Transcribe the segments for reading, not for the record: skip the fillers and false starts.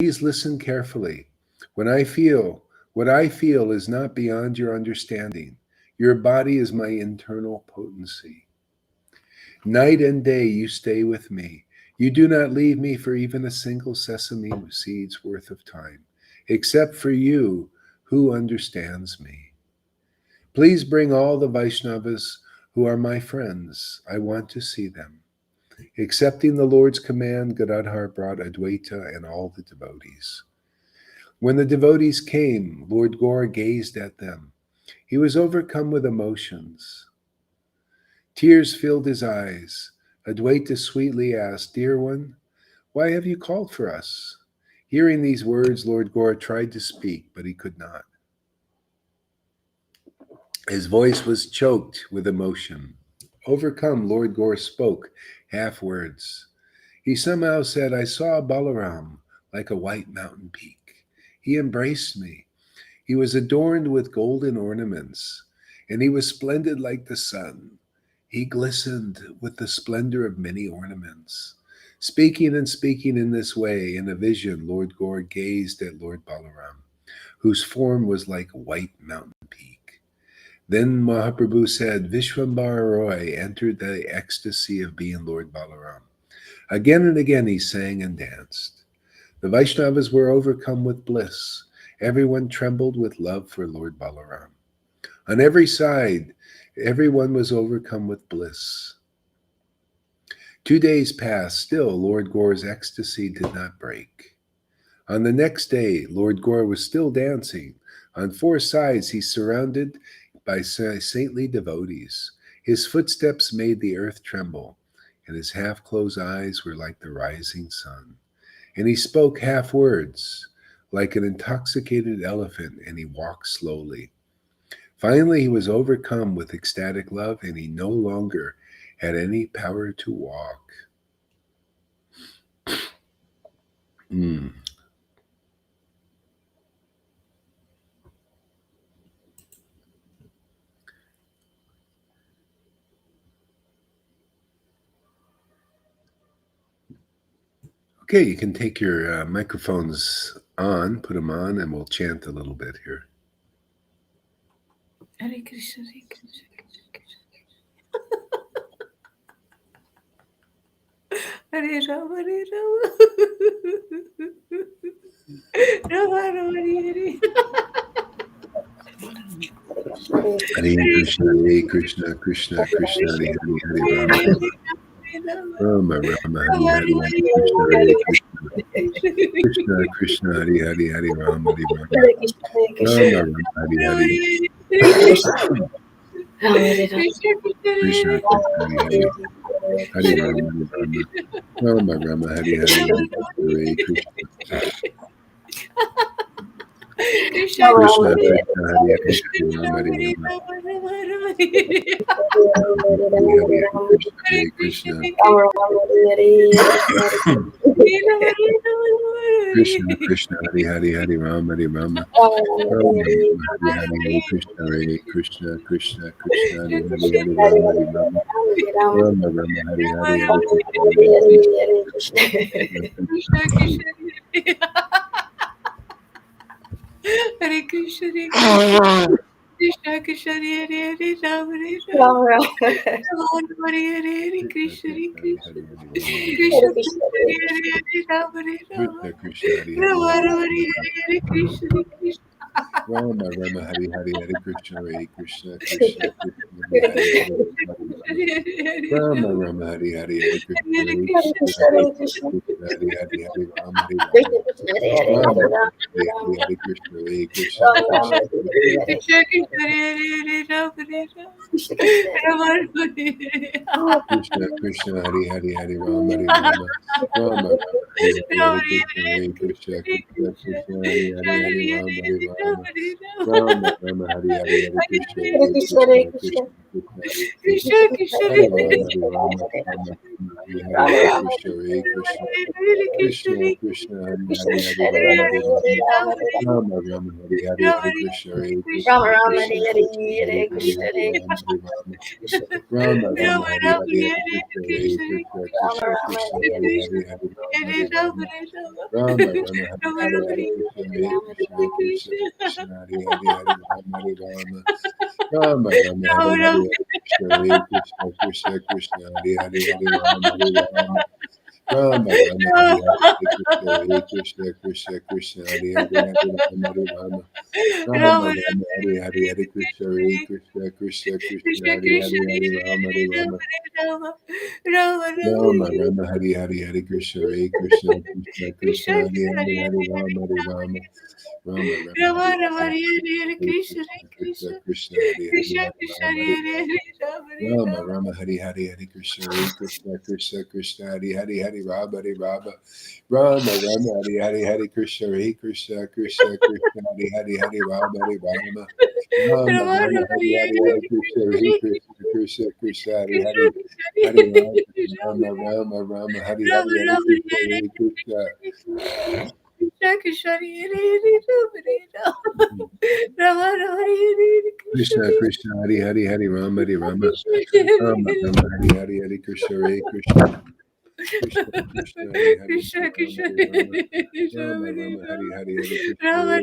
Please listen carefully. What I feel is not beyond your understanding. Your body is my internal potency. Night and day you stay with me. You do not leave me for even a single sesame seed's worth of time, except for you who understands me. Please bring all the Vaishnavas who are my friends. I want to see them. Accepting the Lord's command, Gadadhar brought Advaita and all the devotees. When the devotees came, Lord Gaur gazed at them. He was overcome with emotions. Tears filled his eyes. Advaita sweetly asked, "Dear one, why have you called for us?" Hearing these words, Lord Gaur tried to speak, but he could not. His voice was choked with emotion. Overcome, Lord Gaur spoke half words. He somehow said, "I saw Balaram like a white mountain peak. He embraced me. He was adorned with golden ornaments, and he was splendid like the sun. He glistened with the splendor of many ornaments." Speaking and speaking in this way, in a vision, Lord Gaur gazed at Lord Balaram, whose form was like a white mountain peak. Then Mahaprabhu said, Vishwambara Roy entered the ecstasy of being Lord Balaram. Again and again he sang and danced. The Vaishnavas were overcome with bliss. Everyone trembled with love for Lord Balaram. On every side, everyone was overcome with bliss. 2 days passed. Still, Lord Gaur's ecstasy did not break. On the next day, Lord Gaur was still dancing. On 4 sides, he surrounded by saintly devotees. His footsteps made the earth tremble, and his half-closed eyes were like the rising sun. And he spoke half words, like an intoxicated elephant, and he walked slowly. Finally, he was overcome with ecstatic love, and he no longer had any power to walk. Okay, you can take your microphones on, put them on, and we'll chant a little bit here. Hare Krishna, Hare Krishna, Hare Rama, Hare Rama, Rama Rama, Hare Hare Krishna, Hare Krishna, Krishna Krishna, Hare Hare, Hare Rama, Rama Rama, Hare Hare, Hare Krishna, Hare Krishna, Krishna Krishna, Hare Hare, Hare Rama, Hare Rama, Rama Rama, Hare Hare, Krishna Krishna, Hare Hare, Hare Rama, Hare Rama, Rama Rama, Hare Hare, Hare Krishna, Krishna, Krishna Krishna, Hare Hare, Hare Rama, Hare Rama, Hare Krishna, Krishna Krishna, Hare Hare, Hare Rama, Hare Rama, Rama Rama, Hare Hare, Hare Krishna, Hare Krishna, Krishna Krishna, Hare Hare, Hare Rama, Hare Rama, Rama Rama, Hare Hare, Hare Krishna, Hare Krishna, Krishna Krishna, Hare Hare, Rama Rama, Rama Hare Hare, Krishna Krishna, Krishna Krishna, Hare Hare, Rama Rama, Rama Hare Krishna Krishna. Rama Rama, Hare Hare, Hare Krishna, Hare Krishna, Krishna Krishna, Hare Hare, Rama Rama, Hare Hare, Hare Krishna, Hare Krishna, Hare Hare, Hare Rama, Hare Rama, Rama Rama, Hare Hare, Hare Krishna, Hare Krishna, Krishna Krishna, Hare Hare, Rama Rama, Rama Krishna Krishna, Hare Hare, Hare Rama, Hare Rama, Rama Rama, Hare Hare, Hare Krishna, Krishna Krishna, Hare Hare, Hare Rama, Hare Rama, Rama Rama, Hare Hare, Hare Krishna, Hare Krishna, Krishna Krishna Krishna Hare Rama, Hare Rama, Rama Rama, Hare Hare, Hare Krishna, Hare Krishna, Krishna Krishna, Hare Hare, Hare Rama, Hare Rama, Rama Rama, Hare Hare, Hare Krishna, Hare Krishna, Krishna Krishna, Hare Hare, Hare Rama, Hare Rama, Rama Rama, Hare Hare, Hare Krishna, Hare Krishna, Krishna Krishna, Hare Hare, Hare Rama, Hare Rama, Rama Rama, Hare Hare, Hare Krishna, Hare Krishna, Krishna Krishna, Hare Hare, Hare Rama, Hare Rama, Rama Rama, Hare Hare, Hare Krishna, Hare Krishna, Krishna Krishna, Hare Hare, Hare Rama, Hare Rama, Rama Rama, Hare Hare, Hare Krishna, Hare Krishna, Krishna Krishna, Hare Hare, Hare Rama, Hare Rama, Rama Rama, Hare Hare, Hare Krishna, Hare Krishna, Krishna Krishna, Hare Hare, Hare Rama, Hare Rama, Rama Rama, Hare Hare, Hare Krishna, Hare Krishna, Krishna Krishna, Hare Hare, Hare Rama, Hare Rama, Rama Rama, Hare Hare, Hare Krishna, Krishna Krishna, Hare Hare, Hare Rama, Hare Rama, Rama Rama, Hare Hare, Hare Krishna, Hare Krishna, Krishna Krishna, Hare Hare, Hare Rama, Hare Rama, Rama Rama, Hare Hare, Hare Krishna, Hare Krishna, Krishna Krishna, Hare Hare, Hare Rama, Hare Rama, Rama Rama, Hare Hare, Hare Krishna, Hare Krishna, Krishna Krishna, Hare Hare, Hare Rama, Rama Rama, Rama, Hare Hare, Hare Krishna, Hare Krishna, Krishna Krishna, Hare Hare, Hare Rama, Hare Rama, Rama Rama, Hare Hare, Hare Krishna, Hare Krishna, Krishna Krishna, Hare Hare, Hare Rama, Hare Rama, Rama Rama,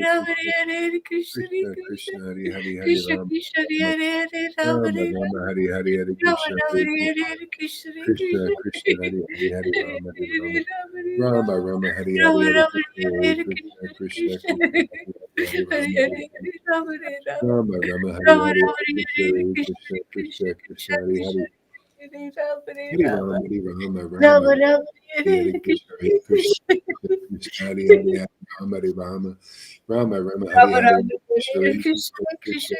Hare Hare, Hare Krishna, Hare Krishna, Krishna Krishna, Hare Hare, Hare Rama, Rama, Rama Rama, Hare Hare, Hare Krishna, Hare Krishna, Krishna Krishna, Hare Hare, Hare Rama, Hare Rama, Rama Rama, Hare Hare, Hare Krishna, Hare Krishna, Krishna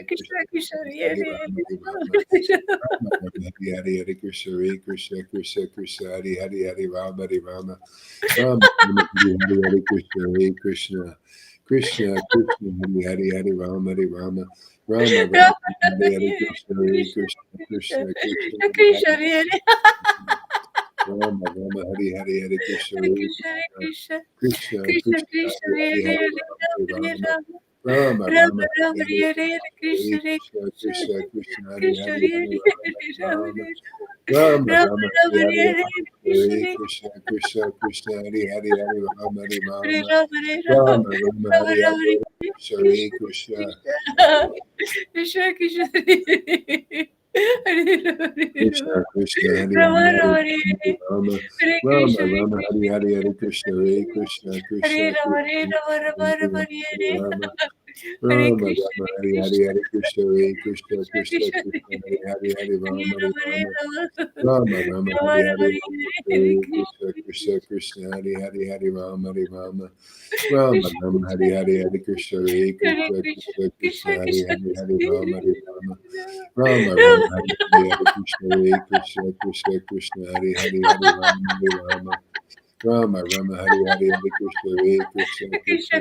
Krishna, Hare Hare, Hare Rama, Hare Rama, Rama Rama, Hare Hare, Hare Krishna, Hare Krishna, Krishna Krishna, Hare Hare, Hare Rama, Hare Rama, Rama Rama, Hare Krishna, Hare Krishna, Krishna Hare Hare, Hare Rama, Hare Rama, Rama Rama, Hare Hare, Hare Krishna, Hare Krishna, Krishna Krishna, Hare Rama, Hare Rama, Rama Rama, Hare Hare, Hare Krishna, Hare Krishna, Krishna Krishna, Hare Hare, Hare Rama, Hare Rama, Rama Rama, Hare Hare, Hare Krishna, Hare Krishna, Krishna Krishna, Hare Hare, Hare Rama, Hare Rama, Rama Rama, Hare Hare, Krishna, Hare Krishna, Krishna Krishna, Hare Hare, Rama Rama, Hare Hare, Hare Krishna, Hare Krishna, Krishna Krishna, Hare Hare, Hare Rama, Hare Rama, Rama Rama, Hare Hare, Hare Krishna, Krishna Krishna, Hare Hare, Hare Rama, Hare Rama, Rama Rama, Hare Hare, Hare Krishna, Krishna Krishna, Hare Hare, Hare Rama, Hare Rama, Rama Rama, Hare Hare, Hare Krishna, Hare Krishna, Krishna Krishna Krishna Krishna, Hare Hare, Hare Rama, Rama Rama, Hare Hare, Hare Krishna, Hare Krishna, Krishna Krishna, Hare Rama, Rama Rama, Hare Hare, Hare Krishna, Hare Krishna, Krishna Krishna, Hare Hare, Hare Rama, Hare Rama, Rama Rama, Hare Hare, Hare Krishna, Krishna Krishna, Hare Hare, Hare Rama, Hare Rama, Rama Rama, Hare Hare, Hare Krishna, Hare Krishna, Krishna Krishna, Hare Hare, Hare Rama, Hare Rama, Rama Rama, Hare Hare, Hare Krishna, Hare Krishna, Krishna Krishna, Hare Hare, Hare Rama, Hare Rama, Rama Rama, Hare Hare, Hare Krishna, Hare Krishna,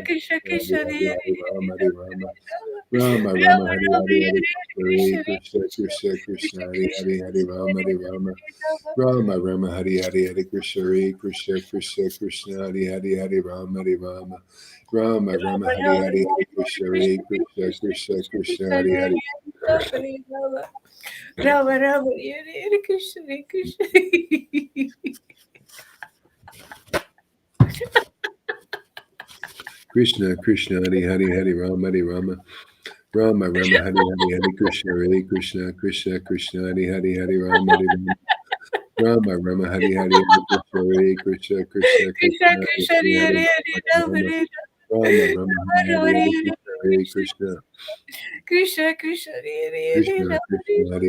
Krishna Krishna, Hare Hare, Hare Rama, Hare Rama, Rama Rama, Hare Hare, Hare Krishna, Hare Krishna, Krishna Krishna, Hare Hare, Hare Rama, Hare Rama, Rama Rama, Hare Hare, Hare Krishna, Hare Krishna, Krishna Krishna, Hare Hare, Hare Rama, Hare Rama, Rama Rama, Hare Hare, Hare Krishna, Hare Krishna, Krishna Krishna, Hare Hare, Rama Rama Hare Krishna Hare Krishna Krishna Krishna, Hare Hare, Hare Rama, Hare Rama, Rama Rama, Hare Hare, Hare Krishna, Hare Krishna, Krishna Krishna, Hare Hare, Hare Rama, Hare Rama, Rama Rama, Hare Hare, Hare Krishna, Hare Krishna, Krishna Krishna, Krishna Hare Krishna Hare, Hare Hare Rama, Hare Rama Rama, Hare Hare, Rama Hare Hare Krishna, Hare Krishna, Krishna Krishna Hare Krishna Hare Krishna, Hare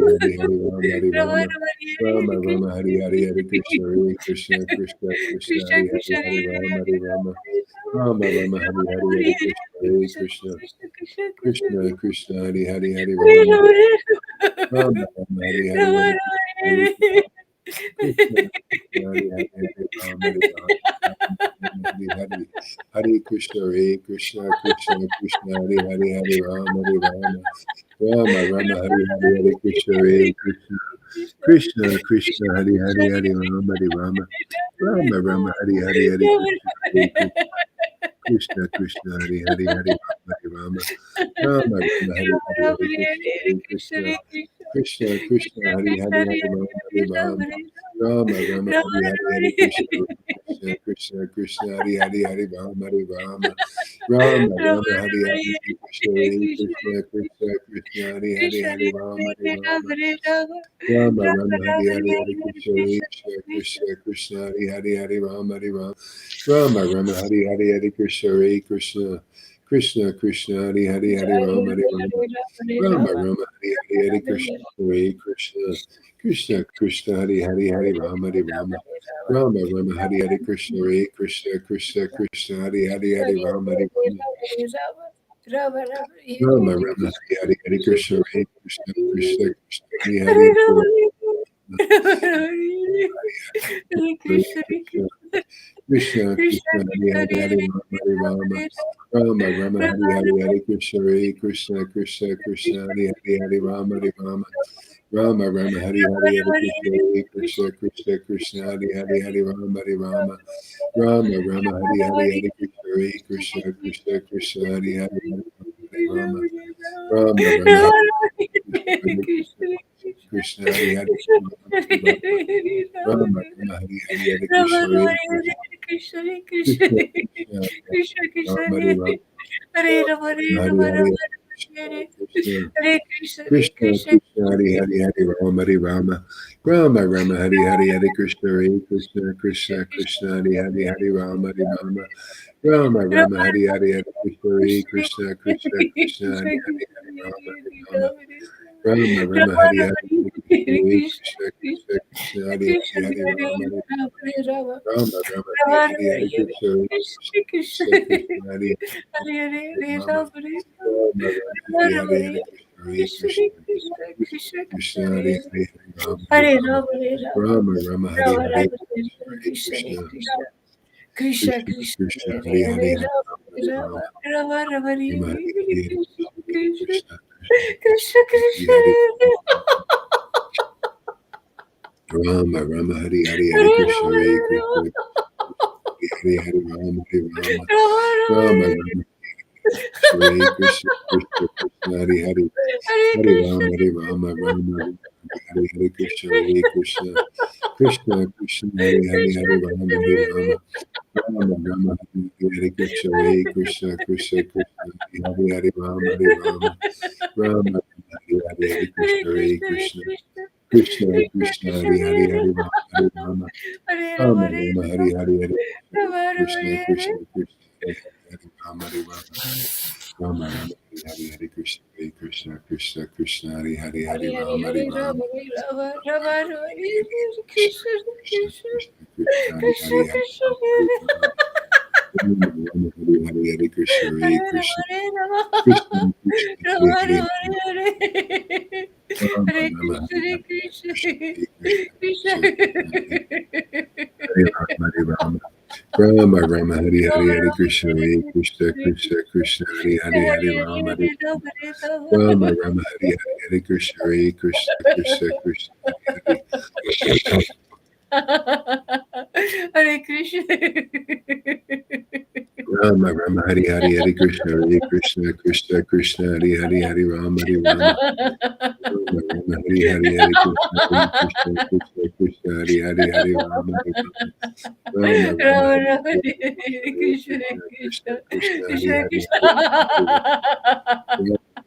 Hare, Hare Rama, Hare Rama Rama, Rama Rama Hare Rama, Hare Hare, Hare Krishna, Hare Krishna, Krishna Krishna, Krishna Hare Hare, Krishna Hare Rama, Hare Rama, Rama Rama Rama, Hare Hare, Hare Krishna, Hare Krishna, Krishna Krishna Krishna, Hare Hare, Hare Rama, Hare Rama Rama, Hare Hare, Rama Hare Rama Krishna, Hare Hare Krishna, Krishna Krishna, Hare Hare, Hare Rama, Hare Rama, Rama Rama, Hare Hare, Hare Krishna, Hare Krishna, Krishna Krishna, Hare Hare, Hare Rama, Hare Rama, Rama Rama Hari Hari Hari Krishna Hare Krishna Krishna Krishna Hari Hari Hari Rama Hari Rama Rama Rama Hari Hari Hari Krishna Hare Krishna Krishna Krishna Hari Hari Hari Rama Hari Rama Rama Rama Hari Hari Hari Krishna Hare Krishna Krishna Krishna Hari Hari Hari Rama Hari Rama Rama Rama Hari Hari Hari Krishna Hare Krishna Krishna Krishna Hari Hari Hari Rama Hari Rama Rama Rama Hari Hari Krishna Hare Krishna Krishna Krishna Hari Hari Hari Rama Hari Rama Rama Rama Hari Hari Hari Krishna Hare Krishna Krishna Krishna Hari Hari Hari Rama Hari Rama Rama Rama Hari Hari Hari Krishna Hare Krishna Krishna Krishna Hari Hari Hari Rama Hari Rama Rama Rama Hari Hari Hari Krishna Hare Krishna Krishna Krishna Hari Hari Hari Rama Hari Rama Rama Rama Hari Hari Krishna Hare Krishna Krishna Krishna Hari Hari Hari Rama Hari Rama Rama Rama Hari Hari Hari Krishna Hare Krishna Krishna Krishna Hari Hari Krishna Krishna Hari Hari Hari Rama Hari Rama Rama Rama Hari Hari Hari Krishna Hare Krishna Krishna Krishna Hari Hari Hari Rama Hari Rama Rama Rama Hari Hari Hari Krishna Hare Krishna Krishna Krishna Hari Hari Hari Rama Hari Rama Rama Rama Hari Hari Hari Krishna Hare Krishna Krishna Krishna Hari Hari Hari Rama Rama Rama Krishna Hari Hari Rama Rama Hari Hari Hari Krishna Hare Krishna Rama Hari Rama Hari Hari Krishna Krishna Hari Hari Hari Rama Hari Rama Rama Rama Hari Hari Hari Krishna Hare Krishna Krishna Krishna Hari Hari Hari Rama Hari Rama Rama Rama Hari Hari Hari Krishna Hare Krishna Krishna Krishna Hari Hari Hari Rama Hari Rama Rama Rama Hari Hari Hari Krishna Krishna Krishna Hari Hari Hari Rama Hari Rama Rama Hari Hari Hari Krishna Krishna Krishna Hari Hari Rama Rama Hari Hari Hari Krishna Krishna Hari Hari Hari Rama Rama Hari Hari Krishna Krishna Krishna Hari Hari Hari Rama Rama Hari Hari Krishna Rama Rama Hari Hari Hari Krishna Hare Krishna Hari Hari Rama Hari Rama Rama Rama Hare Krishna Krishna Krishna Hari Hari Hari Rama Hari Rama Rama Hari Hari Krishna Hare Krishna Krishna Krishna Hari Hari Hari Rama Hari Rama Rama Rama Hari Hari Krishna Hare Krishna Krishna Krishna Hari Hari Rama Hari Rama Rama Hari Hari Hari Krishna Hare Krishna Krishna Krishna Hari Hari Hari Rama Hari Rama Rama Rama Hari Hari Hari Krishna Krishna Krishna Hari Hari Rama Hari Rama Rama Rama Hari Hari Krishna Hare Krishna Krishna Krishna Hari Hari Hari Rama Hari Rama Krishna Krishna Hari Hari Hari Rama Hari Hari Hari Krishna Hare Krishna Krishna Krishna Hari Hari Rama Rama Hari Krishna Krishna Hari Rama Rama Rama Hari Hari Hari Krishna Hare Krishna Krishna Krishna Hari Hari Hari Rama Hari Rama Rama Hari Hari Hari Krishna Hare Krishna Krishna Krishna Hari Hari Hare Krishna. Rama Rama Hari Hari Hari Krishna Hare Krishna Krishna Krishna Hari Hari Hari Rama Hari Rama Rama Rama Hari Hari Hari Krishna Hare Krishna Krishna Krishna Hari Hari Hari Rama Hari Rama Rama Rama Hari Krishna Krishna Krishna Krishna Hari Hari Krishna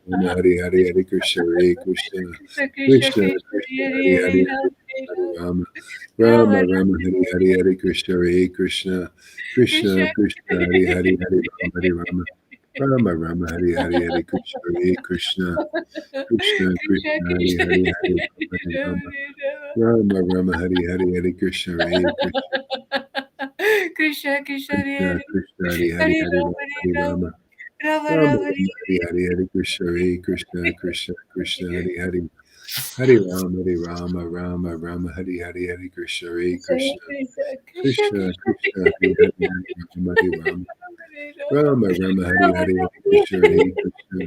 Rama Hari Hari Hari Krishna Hare Krishna Krishna Krishna Krishna Hari Hari Hari Rama Rama Rama Hari Hari Hari Krishna Hare Krishna Krishna Krishna Hari Hari Hari Rama Hari Rama Rama Rama Hari Hari Hari Krishna Hare Krishna Krishna Krishna Hari Hari Hari Rama Rama Rama Hari Hari Hari Krishna Hare Krishna Krishna Krishna Krishna Krishna Hari Hari Hari Rama Rama Rama Rama Rama Hari Hari Hari Krishna Hare Krishna Krishna Krishna Hari Hari Hari Rama Rama Rama Hari Hari Hari Krishna Hare Krishna Krishna Krishna Hari Hari Hari Rama Hari Rama Rama Rama Hari Hari Hari Krishna Hare Krishna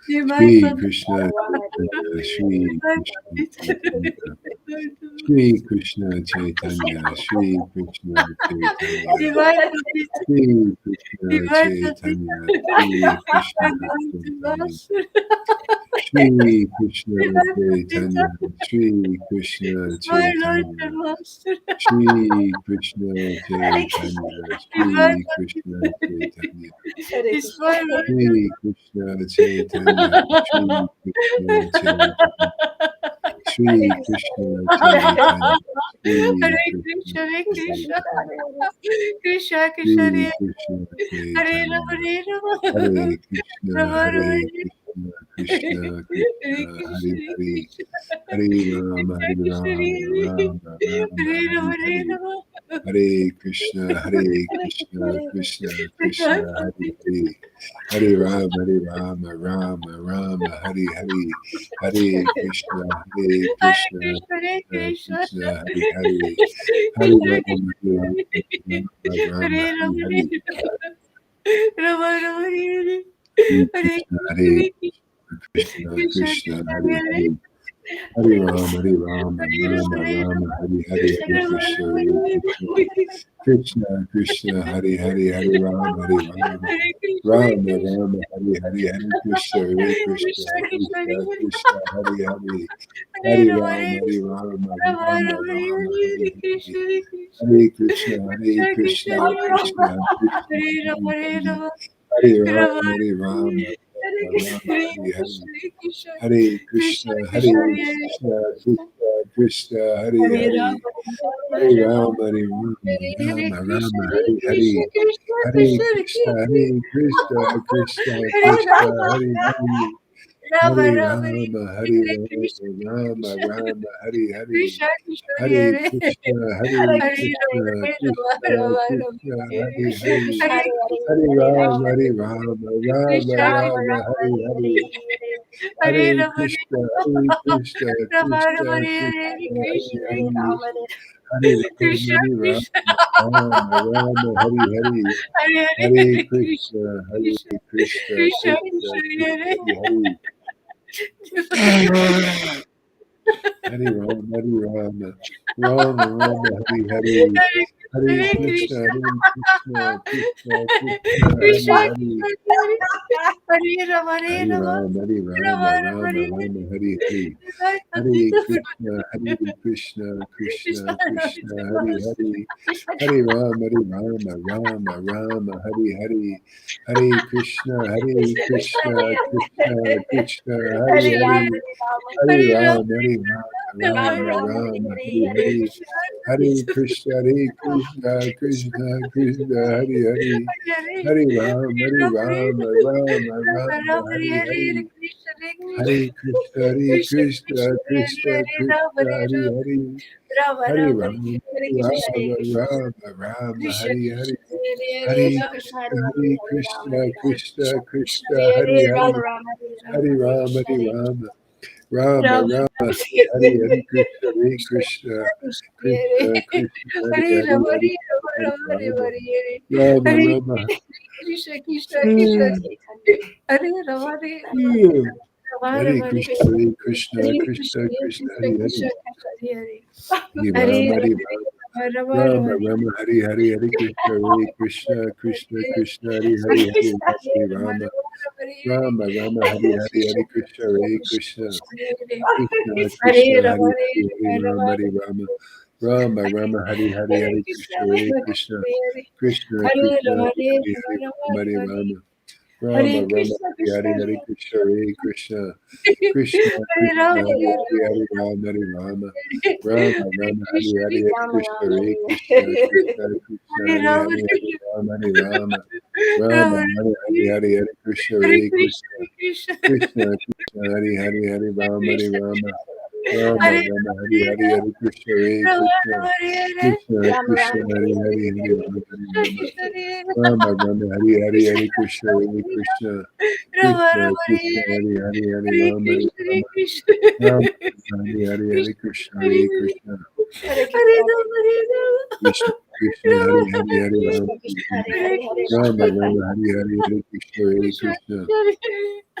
Divine Shri Pati Krishna Chaitanya, Shri Divine Krishna Pati Chaitanya, Shri Krishna Chaitanya, Shri Krishna Chaitanya, Divine Pati Shri Krishna Divine Pati Chaitanya, Shri Krishna Chaitanya, Master Shri Krishna Divine Pati Chaitanya, Shri Krishna is my Lord Chaitanya, and Master Shri Krishna Hare Krishna. Chaitanya, Divine Shri Pati Krishna Chaitanya, Hare is Krishna. my Lord and Shri Krishna Chaitanya, Shri Krishna Chaitanya, Hare Shri Krishna. Krishna Chaitanya, Hare Shri Krishna, Krishna Hare Krishna, Chaitanya, Krishna Krishna, Shri Hare Krishna Hare Rama, Chaitanya, Hare Rama, Hare Krishna, Rama Rama, Hare Hare Krishna, Krishna Hare Krishna, Krishna, Hare Hare Hare, Krishna, Hare Rama, Krishna Hare Krishna, Rama, Hare Rama Rama, Hare Hare Rama, Hare Hare, Rama, Hare Krishna, Hare Hare Krishna. Krishna, Krishna Divine Krishna, Hare Pati Hare, Hare Rama, Rama Rama, Hare Hare, Hare Krishna, Hare Hare Krishna, Krishna, Hare Krishna, Krishna, Hare Hare, Hare Krishna Rama, Krishna, Rama Rama, Hare Hare Rama, Hare, Hare Rama, Rama, Hare Hare Hare Krishna, Hare Hare Krishna, Krishna, Krishna, Krishna, Hare Hare Hare, Hare Rama, Rama Rama, Hare Hare, Hare Hare Krishna. Krishna, Hare Krishna, Krishna Krishna, Hare Hare, Hare Rama, Rama Rama, Hare Hare, Hare Krishna, Hare Krishna, Krishna Krishna, Hare Hare, Hare Rama, Rama, Hare Hare, Hare Krishna, Hare Krishna, Krishna Krishna, Hare Hare, Hare Rama, Rama, Hare Hare, Hare Krishna, Hare Krishna, Krishna Krishna, Hare Hare, Hare Rama, Rama, Hare Hare, Hare Krishna, Hare Krishna, Krishna Krishna, Hare Hare, Hare Rama, Hare Rama, Rama, Hare Hare, Krishna Krishna Hare Hare Krishna, Hare Hare Hare Krishna. Rama Krishna, Hare Krishna Rama Krishna, Hare Hare Krishna, Hare, Krishna, Hare Hare Hare Hare, Rama, Hare Hare Krishna. Rama, Rama Krishna Rama Rama, Rama Hare Hare Hare, Hare, Hare Hare Rama Krishna, Hare Krishna, Rama Krishna Rama Hare Krishna, Hare Krishna Hare Hare, Hare, Rama Hare. Hare Krishna Rama, Krishna Rama Rama, Hare Hare, Hare Hare Hare Krishna Krishna, Hare Krishna Krishna, Krishna Krishna Krishna Krishna, Hare Hare Hare Rama, Rama Rama, Hare Hare, Hare Hare Krishna, Krishna Hare Krishna, Krishna Krishna, Krishna Hare Hare, Krishna Hare Hare Rama Hare Hare Rama Rama, Hare Rama, Rama Rama Rama Hare Rama, Hare Hare, Hare Hare Krishna, Hare Krishna, Krishna Krishna, Hare Hare, Hare Rama, Rama Rama, Hare Hare, Hare Krishna, Hare Krishna, Krishna Krishna, Hare Hare, Hare Rama, Hare Rama, Rama Rama, Hare Hare, Hare Krishna, Hare Krishna, Krishna Krishna, Hare Hare, Hare Rama, Rama Rama, Hare Hare, Hare Krishna, Hare Krishna, Krishna Krishna, Hare Hare, Hare Rama, Rama Rama, Rama, Hare Hare, Hare Krishna, Hare Krishna, Krishna Krishna, Hare Hare, Hare Rama, Hare Rama, Rama Rama, Hare Hare, Hare Krishna, Hare Krishna, Krishna Krishna, Hare Hare, Hare Rama, Rama Rama, Krishna Krishna Hare Hare Rama Hare Hare Hare Krishna, Hare Krishna, Hare Krishna Krishna, Krishna, Krishna Hare Krishna, Hare, Hare Hare Hare, Rama, Hare Hare Hare, Rama Rama, Rama Rama, Hare Hare, Hare Krishna, Hare Krishna, Krishna Krishna, Hare Hare, Hare Hare Hare Rama, Rama, Rama, Hare Hare, Hare Krishna, Hare Krishna, Krishna Krishna, Hare Hare, Hare Rama, Hare Rama, Rama, Rama, Hare Hare, Hare Krishna, Hare Krishna, Krishna Krishna, Hare Hare, Hare Rama, Hare Rama, Rama, Rama, Hare Hare, Hare Krishna, Hare Krishna, Krishna Krishna, Hare Hare, Rama, Hare Rama, Rama, Rama, Hare Hare, Hare Krishna, Hare Krishna, Krishna Krishna, Hare Hare, Hare Rama, Hare Rama, Rama, Rama, Hare Hare, Hare Krishna, Hare Krishna, Krishna, Krishna Krishna, Hare Hare, Hare Rama, Hare Rama, Rama, Hare Rama, Hare Hare, Hare Krishna, Hare Krishna, Krishna Krishna, Hare Hare, Hare Rama, Hare Rama, Rama, Rama, Hare Hare, Hare Krishna, Hare Krishna, Krishna Krishna, Hare Hare, Hare Rama, Hare Rama, Rama, Hare Hare, Hare Krishna, Hare Krishna, Krishna Krishna, Hare Hare, Hare Rama, Hare Rama, Rama, Rama, Hare Hare, Hare Krishna, Hare Krishna,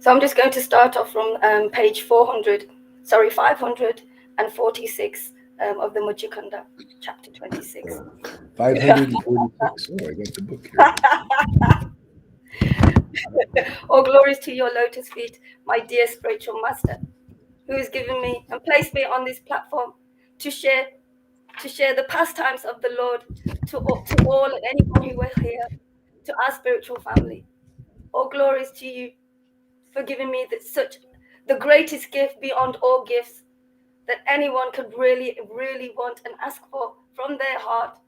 So I'm just going to start off from page 546 of the Mujjikanda, chapter 26. 546. Oh, I got the book here. All glories to your lotus feet, my dear spiritual master, who has given me and placed me on this platform to share the pastimes of the Lord to all and anyone who will hear, to our spiritual family. All glories to you for giving me the greatest gift beyond all gifts that anyone could really, really want and ask for from their heart.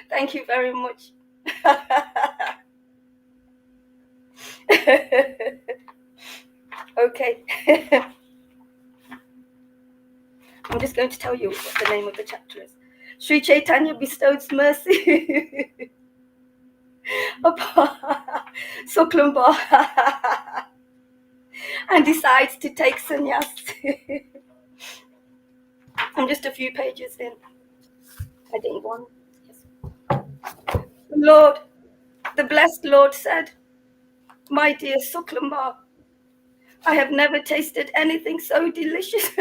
Thank you very much. Okay. I'm just going to tell you what the name of the chapter is. Sri Chaitanya bestows mercy upon Suklumba and decides to take sannyas. I'm just a few pages in. I think one. Yes. The Lord, the blessed Lord said, my dear Suklumba, I have never tasted anything so delicious,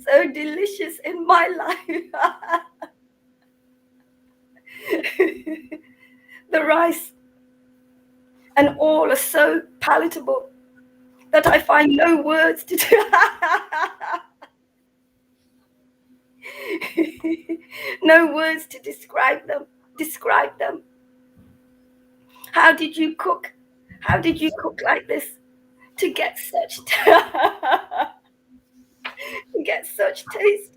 so delicious in my life. The rice and all are so palatable that I find no words to no words to describe them. How did you cook? How did you cook like this to get such taste?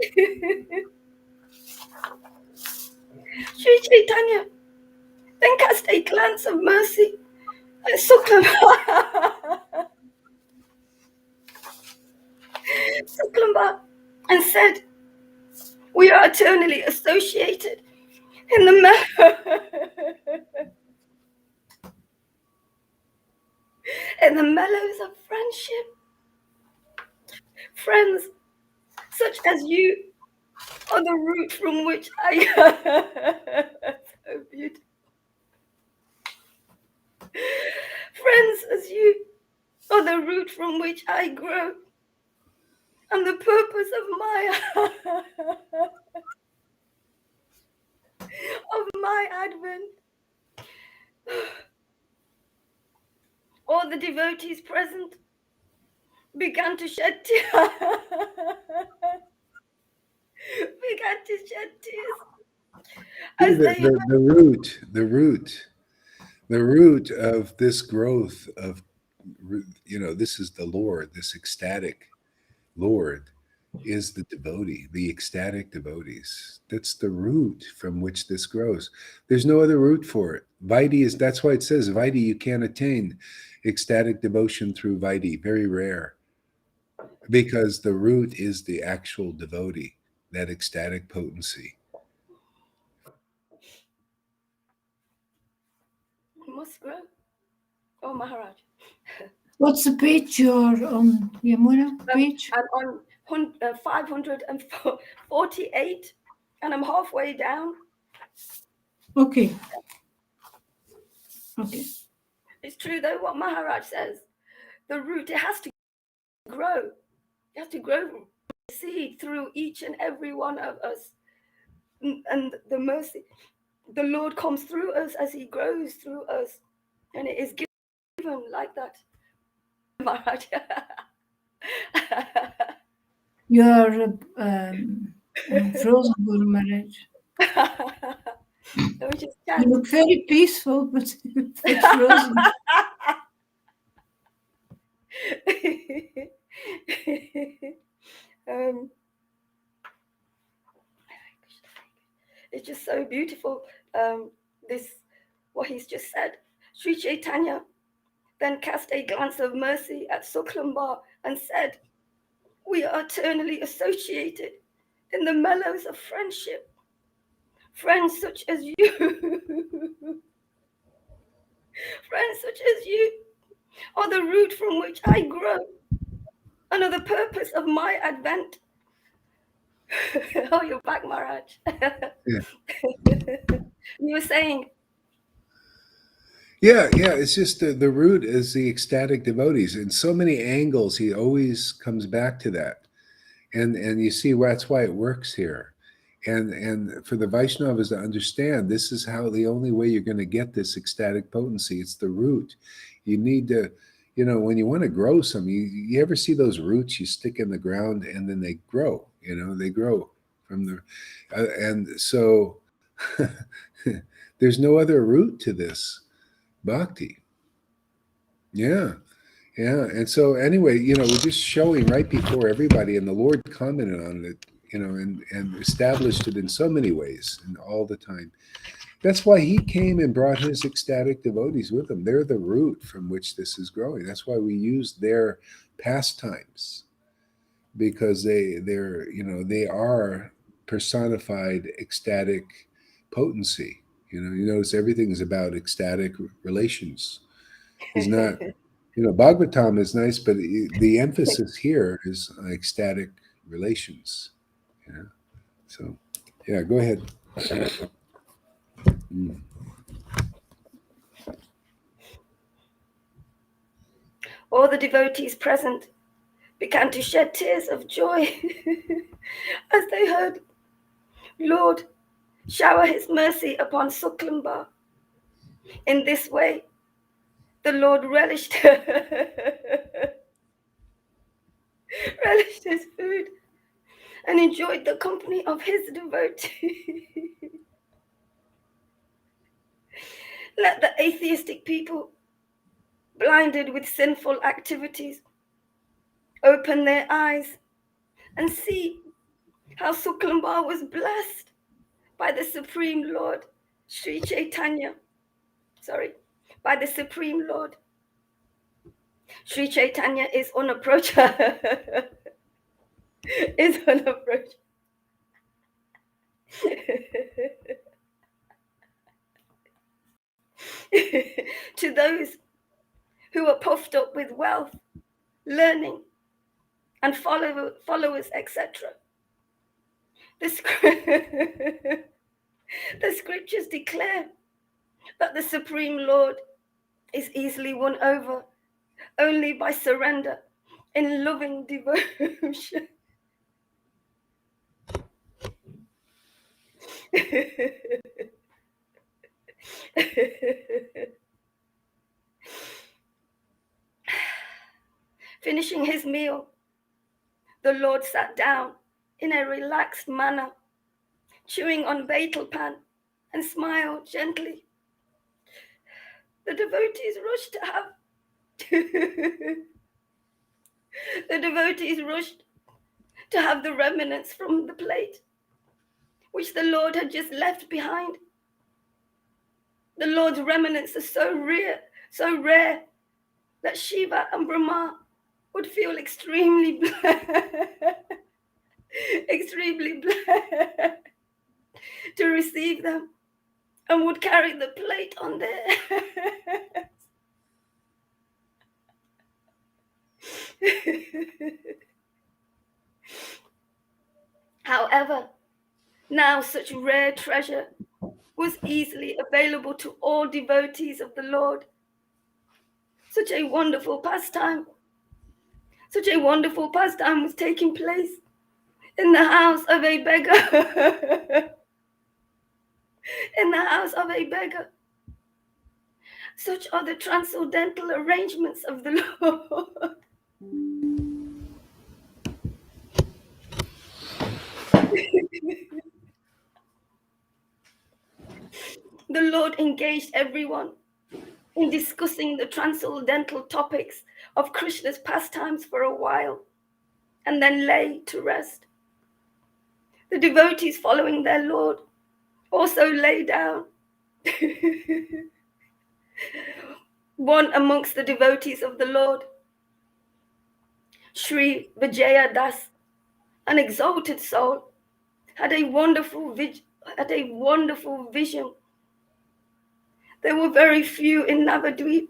Sri Chaitanya then cast a glance of mercy at Suklumba and said, we are eternally associated in the mellows of friendship. Friends such as you are the root from which I so beautiful. Friends as you are the root from which I grow, and the purpose of my advent. All the devotees present began to shed tears. As The root of this growth of, this is the Lord, this ecstatic Lord is the devotee, the ecstatic devotees. That's the root from which this grows. There's no other root for it. Vaidhi that's why it says, Vaidhi, you can't attain ecstatic devotion through Vaidhi, very rare. Because the root is the actual devotee, that ecstatic potency. Must grow. Oh, Maharaj. What's the page you're on, Yamuna? Page? I'm on 548, and I'm halfway down. Okay. Okay. It's true, though, what Maharaj says. The root, it has to grow. It has to grow seed through each and every one of us. And the mercy, the Lord comes through us as he grows through us. And it is given like that. Maharaj. You're frozen, Guru Maharaj. You look very peaceful, but you're frozen. It's just so beautiful. What he's just said. Sri Chaitanya then cast a glance of mercy at Suklumba and said, we are eternally associated in the mellows of friendship. Friends such as you, friends such as you are the root from which I grow and are the purpose of my advent. Oh, you're back, Maharaj. Yeah. You were saying. Yeah, it's just the root is the ecstatic devotees. In so many angles, he always comes back to that. And you see that's why it works here. And for the Vaishnavas to understand, this is how the only way you're going to get this ecstatic potency. It's the root. You need to, when you want to grow some, you ever see those roots you stick in the ground and then they grow, they grow from the, and so there's no other root to this bhakti. Yeah. Yeah. And so anyway, we're just showing right before everybody, and the Lord commented on it, and established it in so many ways and all the time. That's why he came and brought his ecstatic devotees with him. They're the root from which this is growing. That's why we use their pastimes, because they are personified ecstatic potency. You notice everything is about ecstatic relations. Is not, Bhagavatam is nice, but the emphasis here is on ecstatic relations. So, yeah, go ahead. Mm. All the devotees present began to shed tears of joy as they heard, Lord, shower his mercy upon Suklambar. In this way, the Lord relished his food and enjoyed the company of his devotees. Let the atheistic people, blinded with sinful activities, open their eyes and see how Suklambar was blessed by the Supreme Lord, Sri Chaitanya. By the Supreme Lord. Sri Chaitanya is unapproachable. To those who are puffed up with wealth, learning, and followers, etc. The scriptures declare that the Supreme Lord is easily won over only by surrender in loving devotion. Finishing his meal, the Lord sat down in a relaxed manner, chewing on betel pan, and smiled gently. The devotees rushed to have the remnants from the plate, which the Lord had just left behind. The Lord's remnants are so rare that Shiva and Brahma would feel extremely blessed to receive them, and would carry the plate on their However, now such rare treasure was easily available to all devotees of the Lord. Such a wonderful pastime was taking place in the house of a beggar. In the house of a beggar. Such are the transcendental arrangements of the Lord. The Lord engaged everyone in discussing the transcendental topics of Krishna's pastimes for a while, and then lay to rest. The devotees following their Lord also lay down. One amongst the devotees of the Lord, Sri Vijaya Das, an exalted soul, had a wonderful vision. There were very few in Navadvip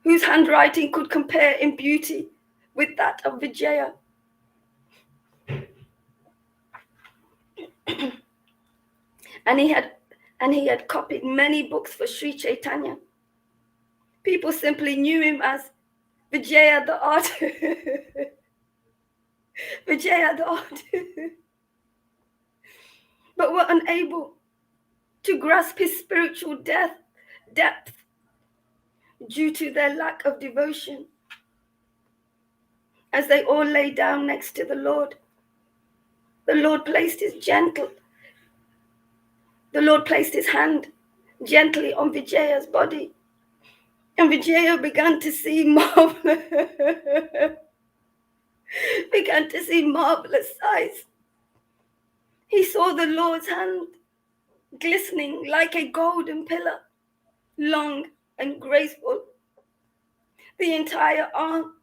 whose handwriting could compare in beauty with that of Vijaya. And he had copied many books for Sri Chaitanya. People simply knew him as Vijaya the artist. Vijaya the artist. But were unable to grasp his spiritual depth due to their lack of devotion. As they all lay down next to the Lord placed his hand gently on Vijaya's body, and Vijaya began to see marvelous sights. He saw the Lord's hand glistening like a golden pillar, long and graceful. The entire arm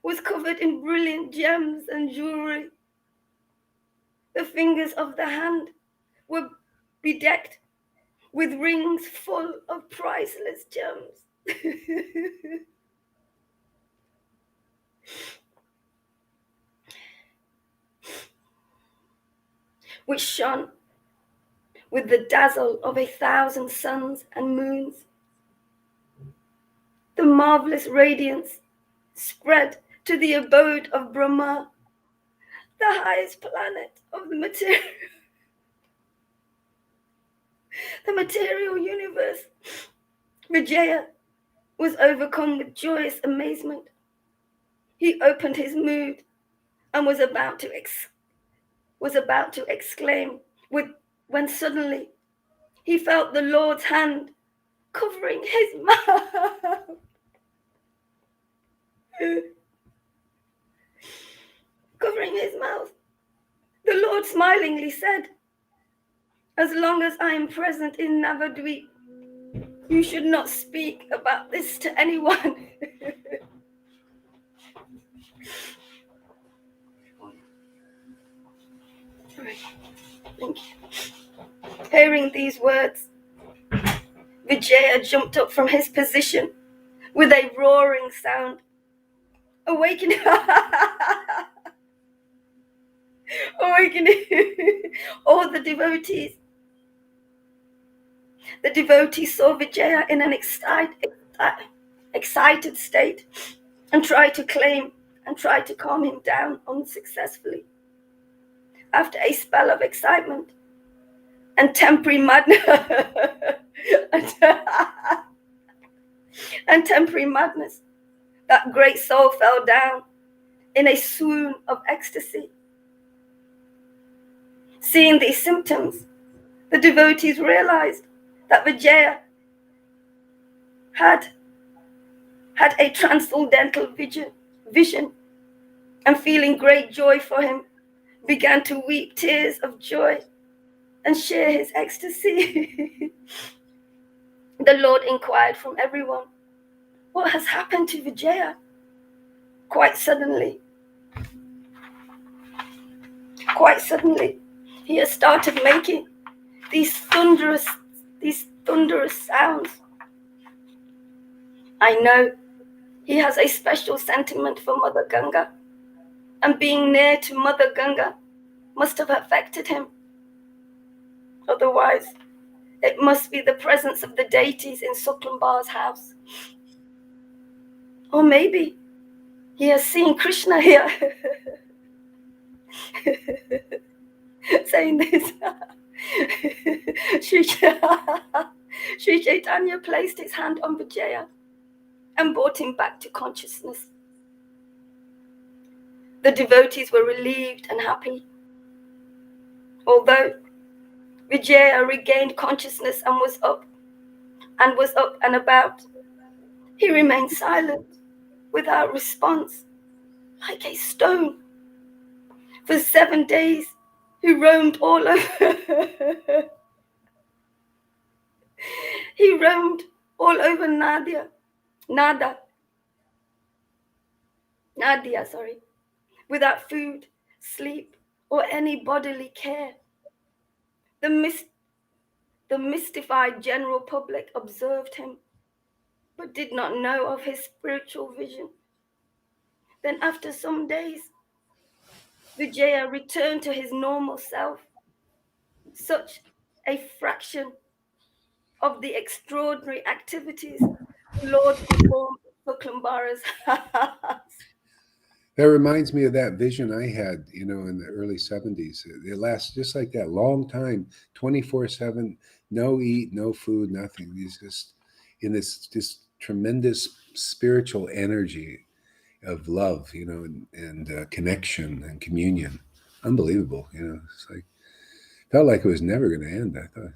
was covered in brilliant gems and jewelry. The fingers of the hand were bedecked with rings full of priceless gems. Which shone with the dazzle of 1,000 suns and moons. The marvelous radiance spread to the abode of Brahma, the highest planet of the material universe. Vijaya was overcome with joyous amazement. He opened his mood and was about to exclaim when suddenly he felt the Lord's hand covering his mouth. Covering his mouth. The Lord smilingly said, "As long as I am present in Navadweep, you should not speak about this to anyone." Thank you. Hearing these words, Vijaya jumped up from his position with a roaring sound, awakening all the devotees. The devotees saw Vijaya in an excited state and tried to calm him down unsuccessfully. After a spell of excitement and temporary madness, that great soul fell down in a swoon of ecstasy. Seeing these symptoms, the devotees realized that Vijaya had a transcendental vision, and feeling great joy for him, began to weep tears of joy and share his ecstasy. The Lord inquired from everyone, "What has happened to Vijaya?" Quite suddenly, he has started making these thunderous sounds. I know he has a special sentiment for Mother Ganga, and being near to Mother Ganga must have affected him. Otherwise, it must be the presence of the deities in Suklambar's house. Or maybe he has seen Krishna here. Saying this, Sri Chaitanya placed his hand on Vijaya and brought him back to consciousness. The devotees were relieved and happy. Although Vijaya regained consciousness and was up and about, he remained silent without response, like a stone. For 7 days, he roamed all over. He roamed all over Nadia, without food, sleep, or any bodily care. The mystified general public observed him, but did not know of his spiritual vision. Then after some days, Vijaya returned to his normal self. Such a fraction of the extraordinary activities the Lord performed Suklambara's That reminds me of that vision I had, in the early 70s. It lasts just like that, long time, 24/7, no eat, no food, nothing. He's just in this just tremendous spiritual energy of love, and connection and communion. Unbelievable, It's like felt like it was never going to end. I thought.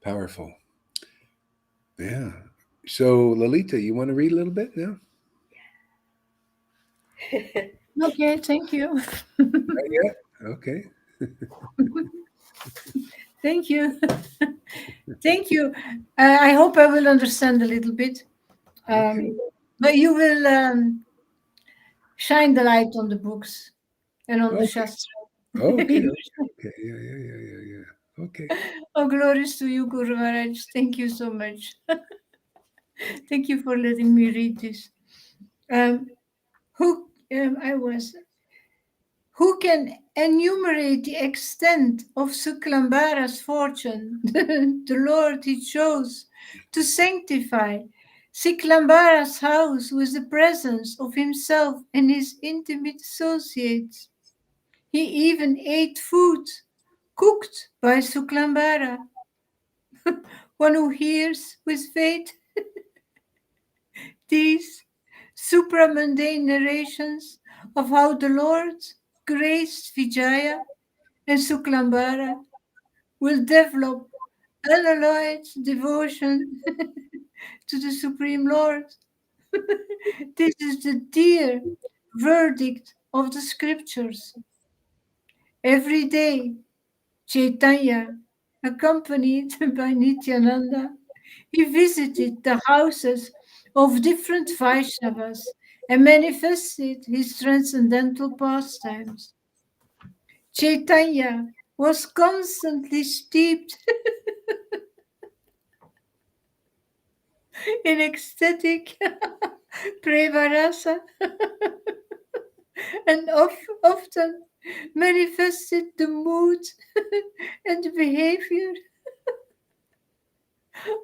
Powerful. Yeah. So, Lolita, you want to read a little bit now? Okay, thank you. Not yet? Okay. Thank you. Thank you. I hope I will understand a little bit. Okay. But you will shine the light on the books and on the Okay. Shastra. Okay. Okay. Yeah. Okay. Oh, glories to you, Guru Maharaj. Thank you so much. Thank you for letting me read this. Who can enumerate the extent of Suklambara's fortune? The Lord he chose to sanctify Suklambara's house with the presence of himself and his intimate associates. He even ate food cooked by Suklambara. One who hears with faith these supramundane narrations of how the Lord graced Vijaya and Suklambara will develop unalloyed devotion to the Supreme Lord. This is the dear verdict of the scriptures. Every day, Chaitanya, accompanied by Nityananda, he visited the houses of different Vaishnavas and manifested his transcendental pastimes. Chaitanya was constantly steeped in ecstatic prevarasa and often manifested the mood and behavior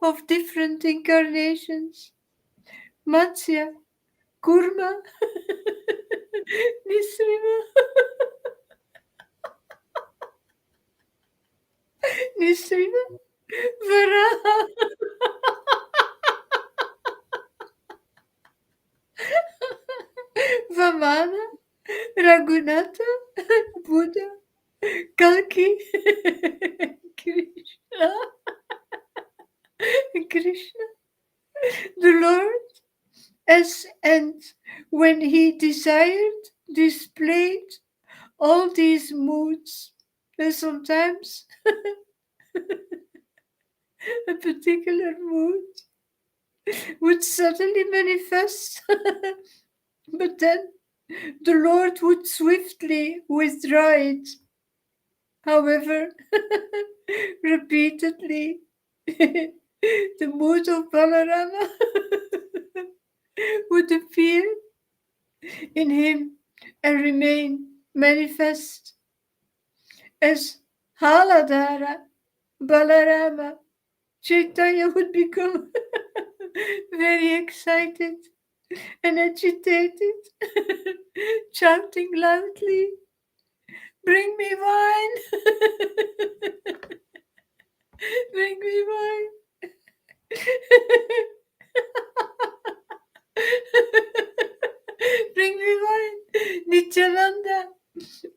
of different incarnations. Matsya, Kurma, Nisrima, Nisrima, Varaha, Vamana, Raghunatha, Buddha, Kalki, Krishna, Krishna, the Lord, as and when he desired, displayed all these moods, and sometimes a particular mood would suddenly manifest, but then the Lord would swiftly withdraw it. However, repeatedly, the mood of Balarama would appear in him and remain manifest as Haladhara Balarama. Chaitanya would become very excited and agitated, chanting loudly, "Bring me wine! Bring me wine!" Bring me wine! Nityananda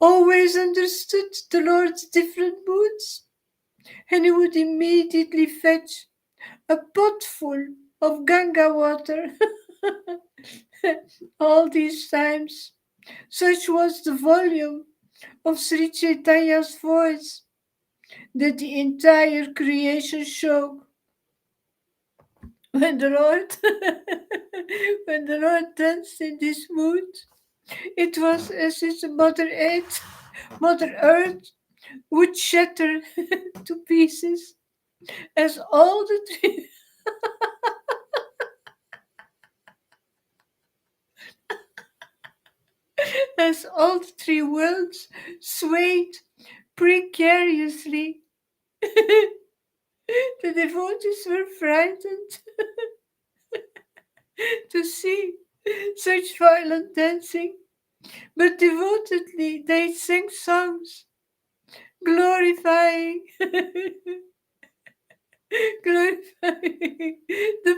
always understood the Lord's different moods, and he would immediately fetch a pot full of Ganga water. All these times, such was the volume of Sri Chaitanya's voice that the entire creation shook. When the Lord danced in this mood, it was as if Mother Earth would shatter to pieces as all the three as all the three worlds swayed precariously The devotees were frightened to see such violent dancing, but devotedly they sang songs glorifying the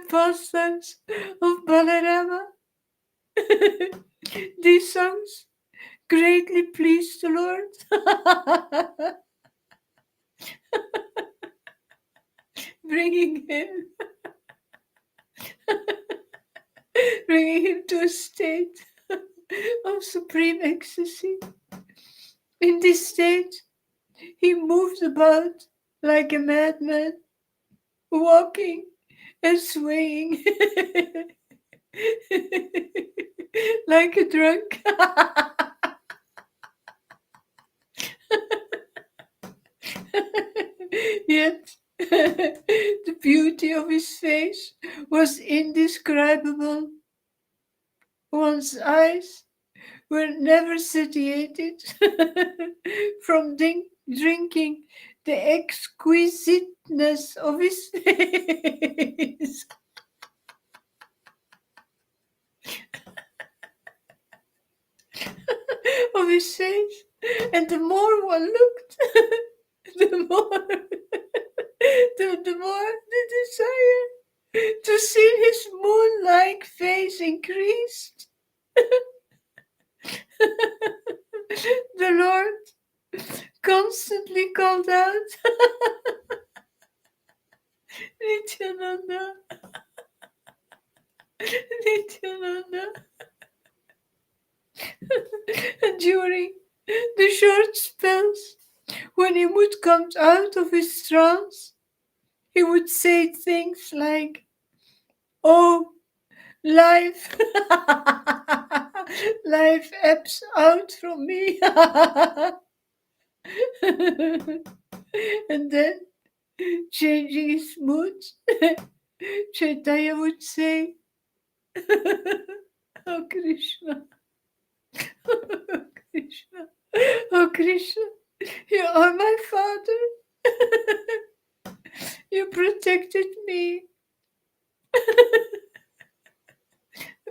pastimes of Balarama. These songs greatly pleased the Lord, bringing him to a state of supreme ecstasy. In this state, he moved about like a madman, walking and swaying like a drunk. Yet the beauty of his face was indescribable. One's eyes were never satiated from drinking the exquisiteness of his face. Of his face, and the more one looked, the more the desire to see his moon-like face increased. The Lord constantly called out, Nityananda, Nityananda. And during the short spells, when he would come out of his trance, he would say things like, "Oh, life, life ebbs out from me." And then, changing his mood, Chaitanya would say, "Oh Krishna, oh Krishna, oh Krishna, you are my father. You protected me.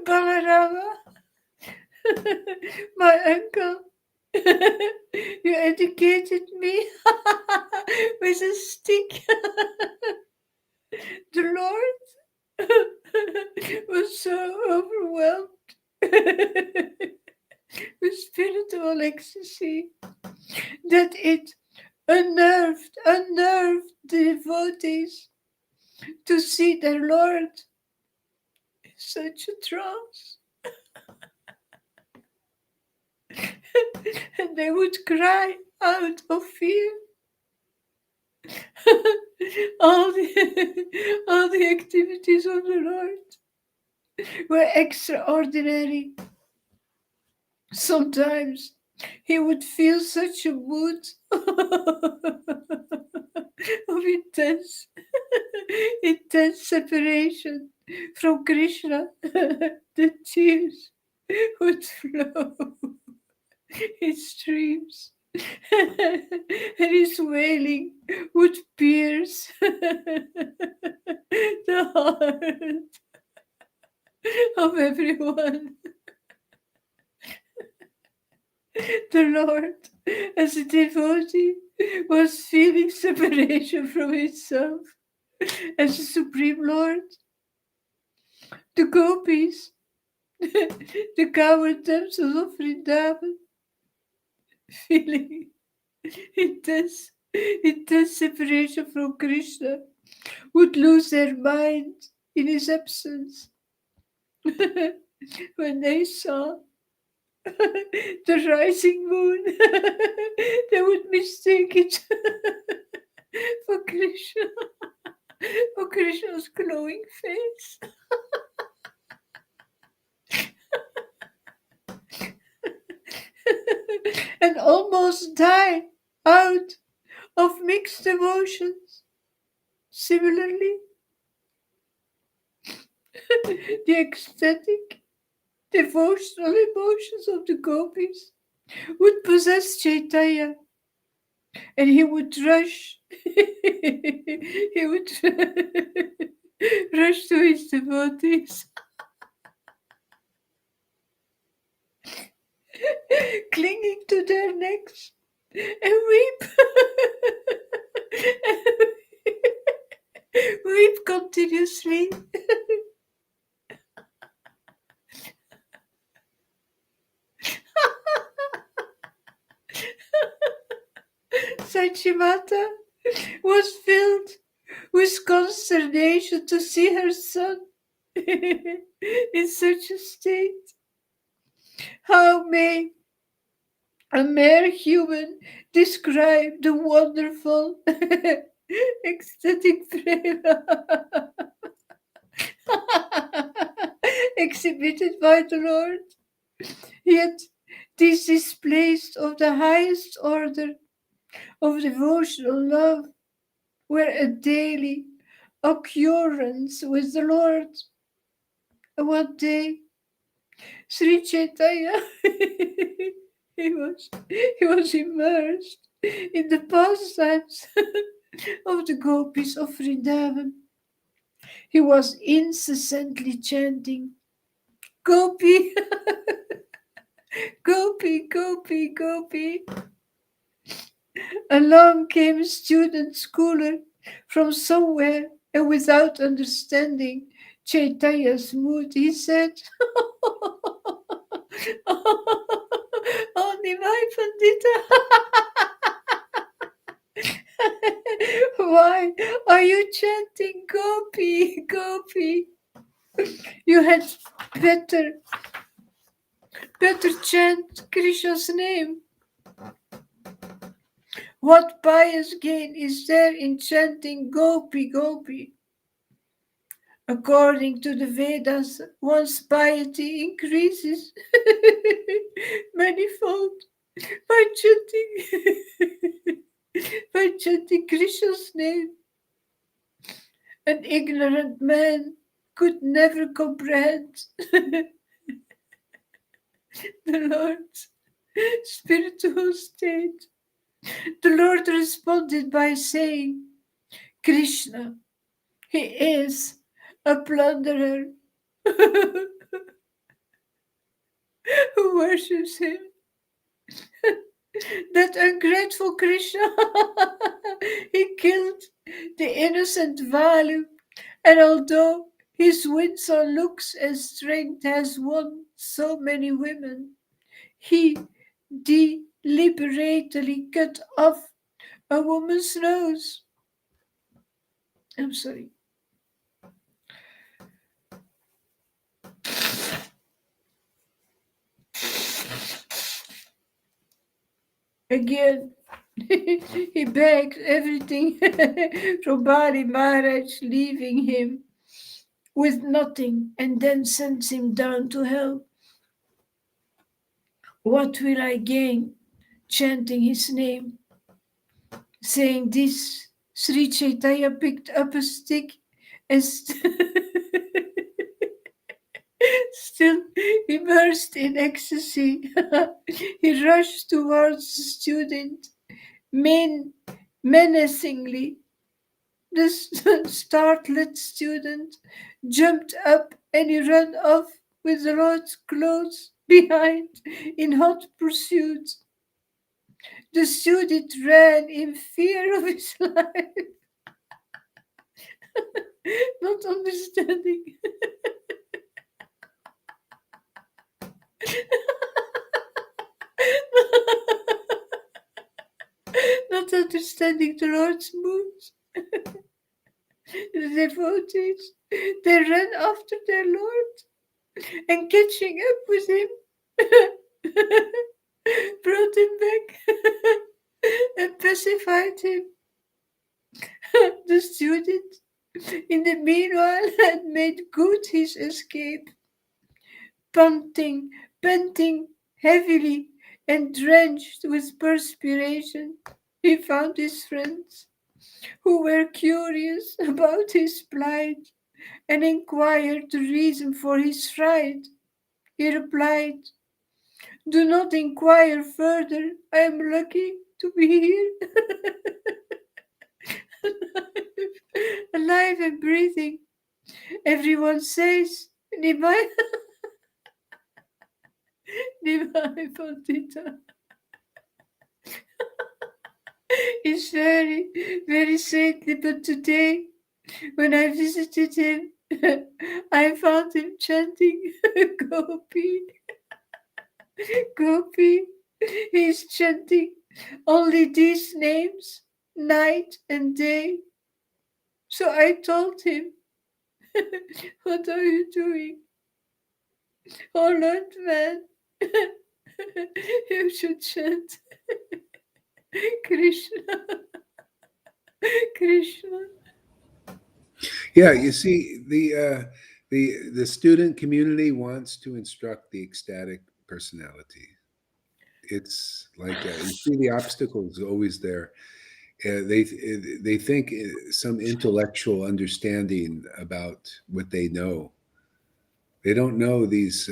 Balarama, my uncle, you educated me with a stick." The Lord was so overwhelmed with spiritual ecstasy that it unnerved the devotees to see their Lord in such a trance. And they would cry out of fear. all the activities of the Lord were extraordinary. Sometimes he would feel such a mood of intense separation from Krishna that tears would flow in streams, and his wailing would pierce the heart of everyone. The Lord, as a devotee, was feeling separation from himself as a Supreme Lord. The gopis, the coward damsels of Vrindavan, feeling intense separation from Krishna, would lose their mind in his absence. When they saw the rising moon, they would mistake it for Krishna, for Krishna's glowing face. And almost die out of mixed emotions. Similarly, the ecstatic, devotional emotions of the gopis would possess Chaitanya, and he would rush. He would rush to his devotees, clinging to their necks and weep. Weep continuously. Sachimata was filled with consternation to see her son in such a state. How may a mere human describe the wonderful ecstatic prema exhibited by the Lord? Yet these displays of the highest order of devotional love were a daily occurrence with the Lord. One day, Sri Chaitanya he was immersed in the pastimes of the gopis of Vrindavan. He was incessantly chanting, "Gopi, Gopi, Gopi, Gopi." Along came a student schooler from somewhere, and without understanding Chaitanya's mood, he said, "Only my Pandita, why are you chanting Gopi, Gopi? You had better chant Krishna's name. What pious gain is there in chanting Gopi, Gopi? According to the Vedas, one's piety increases manifold by chanting Krishna's name. An ignorant man could never comprehend the Lord's spiritual state. The Lord responded by saying, Krishna, he is a plunderer who worships him. That ungrateful Krishna, he killed the innocent Valu, and although his winsome looks and strength has won so many women, he deliberately cut off a woman's nose. I'm sorry. Again, he begged everything from Bali Maharaj, leaving him with nothing, and then sends him down to hell. What will I gain chanting his name? Saying this, Sri Chaitanya picked up a stick and still immersed in ecstasy, he rushed towards the student menacingly. The startled student jumped up and he ran off with the Lord's clothes behind in hot pursuit. The student ran in fear of his life, not understanding. Not understanding the Lord's moods. The devotees, they ran after their Lord, and catching up with him, brought him back and pacified him. The student, in the meanwhile, had made good his escape. Panting heavily and drenched with perspiration, he found his friends, who were curious about his plight and inquired the reason for his fright. He replied, "Do not inquire further. I am lucky to be here, alive and breathing. Everyone says, Divine, Divine Pandita is very, very saintly, but today, when I visited him, I found him chanting Gopi, Gopi. He's chanting only these names, night and day. So I told him, what are you doing? Oh, Lord man, you should chant Krishna, Krishna. Yeah, you see, the student community wants to instruct the ecstatic personality. It's like you see, the obstacle is always there. They think some intellectual understanding about what they know. They don't know these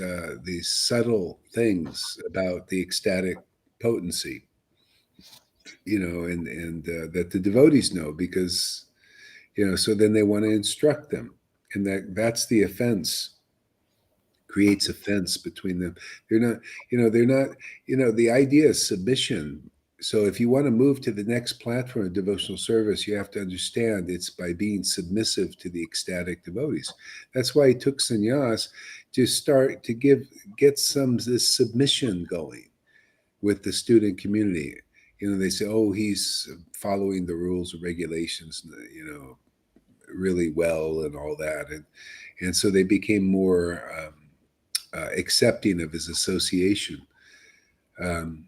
subtle things about the ecstatic potency, and that the devotees know, because so then they want to instruct them, and that's the offense, creates offense between them. They're not, the idea is submission. So if you want to move to the next platform of devotional service, you have to understand it's by being submissive to the ecstatic devotees. That's why he took sannyas, to start to get some this submission going with the student community. They say, oh, he's following the rules and regulations, really well and all that. And so they became more accepting of his association. Um,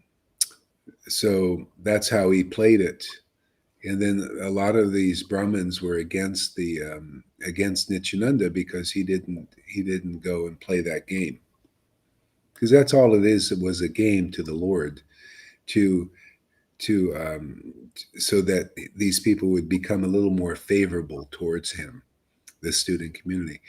so that's how he played it. And then a lot of these Brahmins were against against Nityananda, because he didn't go and play that game, because that's all it is. It was a game to the Lord, to so that these people would become a little more favorable towards him, the student community.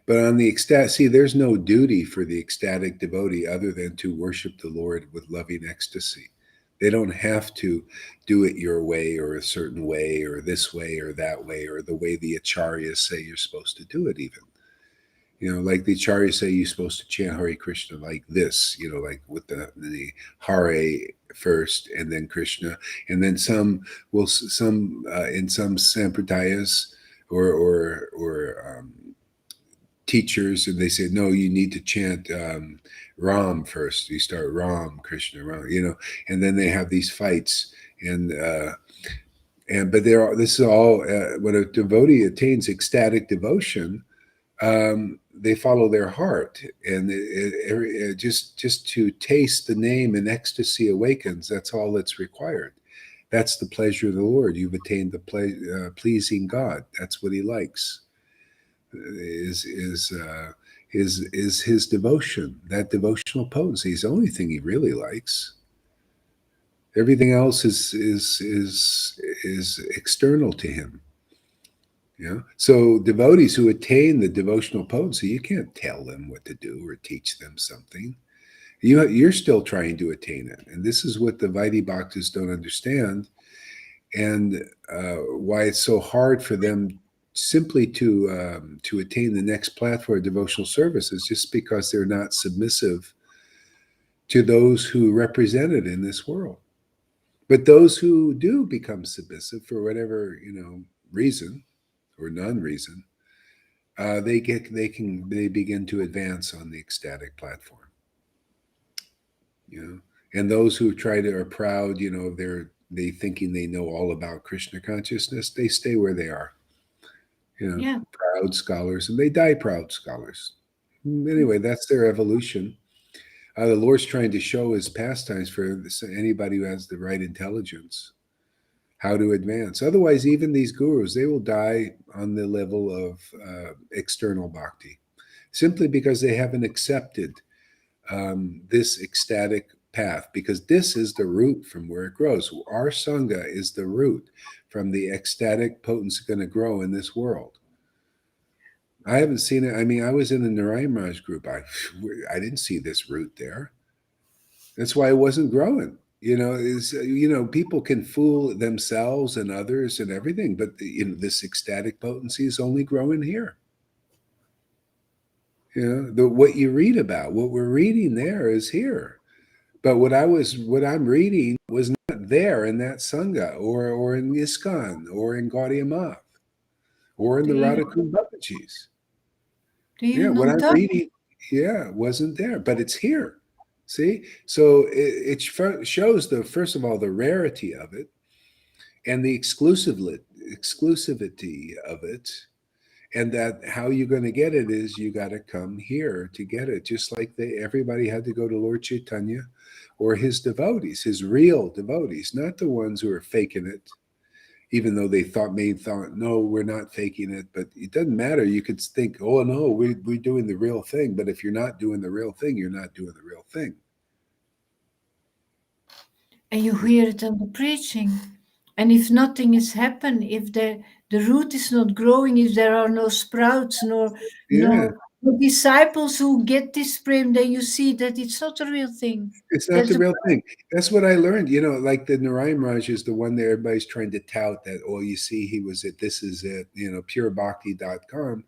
But on the see, there's no duty for the ecstatic devotee other than to worship the Lord with loving ecstasy. They don't have to do it your way, or a certain way, or this way or that way, or the way the acharyas say you're supposed to do it even. Like the acharyas say you're supposed to chant Hare Krishna like this, like with the Hare first and then Krishna. And then some in some sampradayas or teachers, and they say, no, you need to chant Ram first. You start Ram, Krishna, Ram, and then they have these fights. But this is all, when a devotee attains ecstatic devotion, they follow their heart, and just to taste the name and ecstasy awakens. That's all that's required. That's the pleasure of the Lord. You've attained the pleasing God. That's what He likes. Is His devotion, that devotional potency, is the only thing He really likes. Everything else is external to Him. So devotees who attain the devotional potency, you can't tell them what to do or teach them something. You're still trying to attain it, and this is what the Vaidhi Bhaktas don't understand, and why it's so hard for them simply to attain the next platform of devotional service, is just because they're not submissive to those who represent it in this world. But those who do become submissive for whatever reason or non-reason, they begin to advance on the ecstatic platform. And those who are proud, they thinking they know all about Krishna consciousness, they stay where they are. Yeah. Proud scholars, and they die proud scholars. Anyway, that's their evolution. The Lord's trying to show His pastimes for anybody who has the right intelligence, how to advance. Otherwise, even these gurus, they will die on the level of external bhakti, simply because they haven't accepted this ecstatic path, because this is the root from where it grows. Our Sangha is the root from the ecstatic potency going to grow in this world. I haven't seen it. I mean, I was in the Narayan Raj group. I didn't see this root there. That's why it wasn't growing. People can fool themselves and others and everything, but this ecstatic potency is only growing here. What you read about, what we're reading there is here. But what I'm reading was not there in that Sangha or in ISKCON or in Gaudiya Math or in the Do you, Radhakund Babaji's. do you What I'm not reading, wasn't there, but it's here. See? So it shows first of all, the rarity of it and the exclusivity of it. And that how you're going to get it is you got to come here to get it. Just like everybody had to go to Lord Chaitanya or his devotees, his real devotees, not the ones who are faking it, even though they thought, no, we're not faking it. But it doesn't matter. You could think, oh, no, we're doing the real thing. But if you're not doing the real thing, you're not doing the real thing. and you hear it on the preaching. And if nothing is happening, if the root is not growing, if there are no sprouts, no disciples who get this frame, then you see that it's not a real thing. It's not the real thing. That's what I learned. Like the Narayan Raj is the one that everybody's trying to tout that, oh, you see, he was at this is it, purebhakti.com.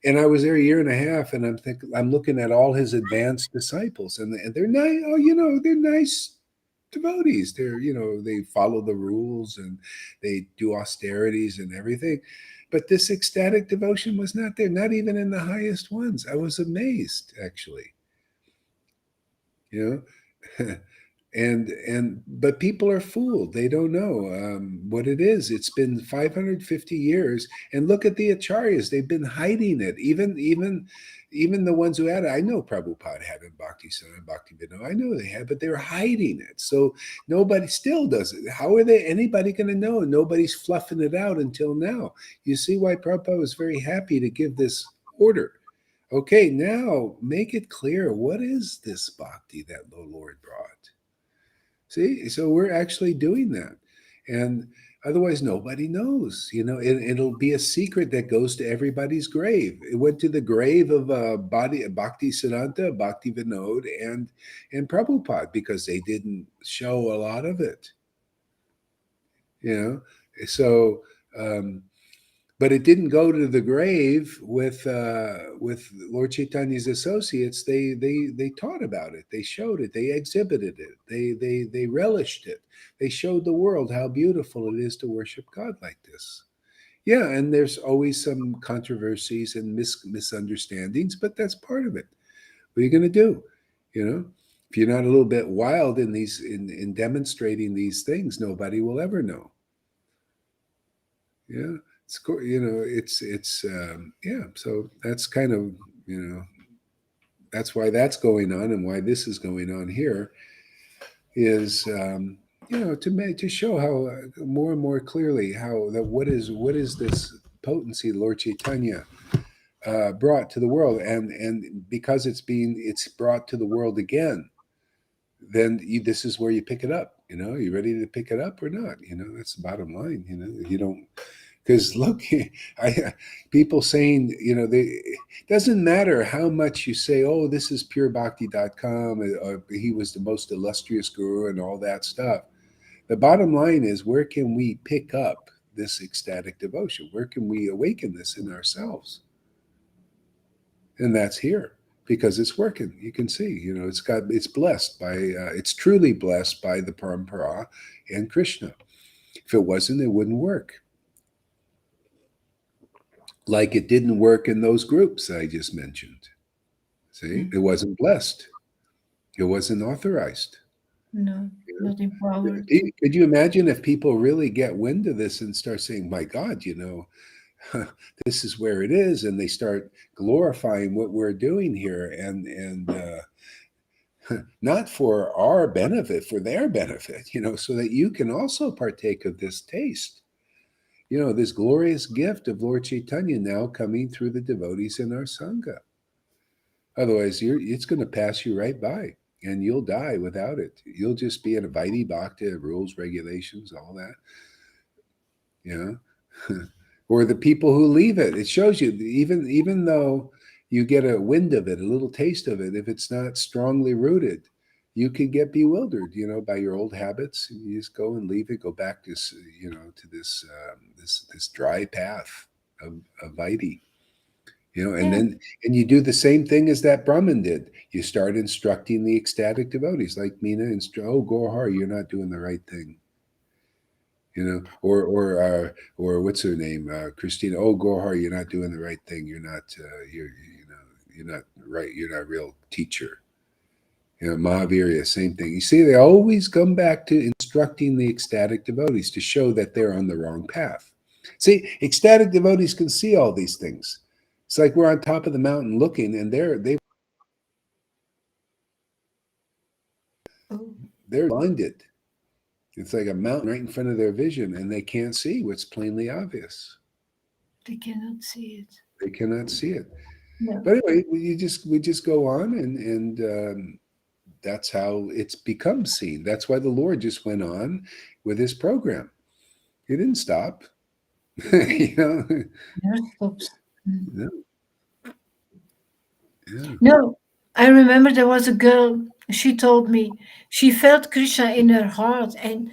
And I was there a year and a half, and I'm looking at all his advanced disciples, and they're nice. Oh, they're nice devotees. They follow the rules and they do austerities and everything. But this ecstatic devotion was not there, not even in the highest ones. I was amazed, actually. But people are fooled. They don't know what it is. It's been 550 years, and look at the acharyas. They've been hiding it. Even the ones who had it. I know Prabhupada had it, Bhakti Siddhanta, Bhakti Vinod. I know they had, but they're hiding it. So nobody still does it. How are anybody going to know? Nobody's fluffing it out until now. You see why Prabhupada was very happy to give this order. Okay, now make it clear. What is this bhakti that the Lord brought? See, so we're actually doing that. And otherwise, nobody knows. It'll be a secret that goes to everybody's grave. It went to the grave of Bhakti Siddhanta, Bhakti Vinod, and Prabhupada because they didn't show a lot of it. So... but it didn't go to the grave with Lord Chaitanya's associates. They taught about it. They showed it. They exhibited it. They relished it. They showed the world how beautiful it is to worship God like this. Yeah, and there's always some controversies and misunderstandings, but that's part of it. What are you going to do? If you're not a little bit wild in demonstrating these things, nobody will ever know. Yeah. So that's kind of, that's why that's going on and why this is going on here is, to show how more and more clearly what is this potency Lord Chaitanya brought to the world, and because it's brought to the world again, then this is where you pick it up. You ready to pick it up or not? That's the bottom line. You don't. Because look, people saying, it doesn't matter how much you say, oh, this is purebhakti.com, he was the most illustrious guru and all that stuff. The bottom line is, where can we pick up this ecstatic devotion? Where can we awaken this in ourselves? And that's here because it's working. You can see, it's blessed by, it's truly blessed by the Parampara and Krishna. If it wasn't, it wouldn't work. Like it didn't work in those groups I just mentioned. See, It wasn't blessed. It wasn't authorized. No, not empowered. Could you imagine if people really get wind of this and start saying, my God, this is where it is, and they start glorifying what we're doing here and not for our benefit, for their benefit, so that you can also partake of this taste. This glorious gift of Lord Chaitanya now coming through the devotees in our Sangha. Otherwise, it's going to pass you right by, and you'll die without it. You'll just be in a Vaidhi Bhakti, rules, regulations, all that. Or the people who leave it. It shows you, even though you get a wind of it, a little taste of it, if it's not strongly rooted, you could get bewildered, by your old habits. You just go and leave it, go back to, to this dry path of Vaidhi, and Yeah. then you do the same thing as that Brahmin did. You start instructing the ecstatic devotees, like Meena, oh, Gohar, you're not doing the right thing. Or what's her name, Christina? Oh, Gohar, you're not doing the right thing. You're not, you're not right. You're not a real teacher. Mahavirya, same thing. You see, they always come back to instructing the ecstatic devotees to show that they're on the wrong path. See, ecstatic devotees can see all these things. It's like we're on top of the mountain looking, and Oh, they're blinded. It's like a mountain right in front of their vision, and they can't see what's plainly obvious. they cannot see it. They cannot see it. No. But anyway, we just go on, and that's how it's become seen. That's why the Lord just went on with his program. He didn't stop. Never stops. No. Yeah. No, I remember there was a girl, she told me she felt Krishna in her heart and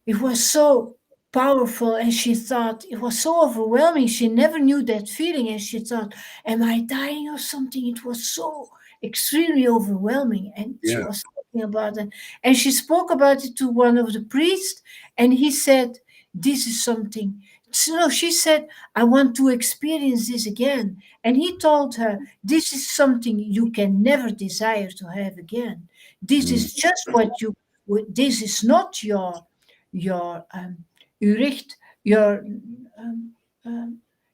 it was so powerful. And she thought it was so overwhelming. She never knew that feeling. And she thought, am I dying or something? It was so extremely overwhelming. And she Yeah. was talking about it. And she spoke about it to one of the priests. And he said, this is something. So no, she said, I want to experience this again. And he told her, this is something you can never desire to have again. This Mm. is just what you, this is not your uricht, your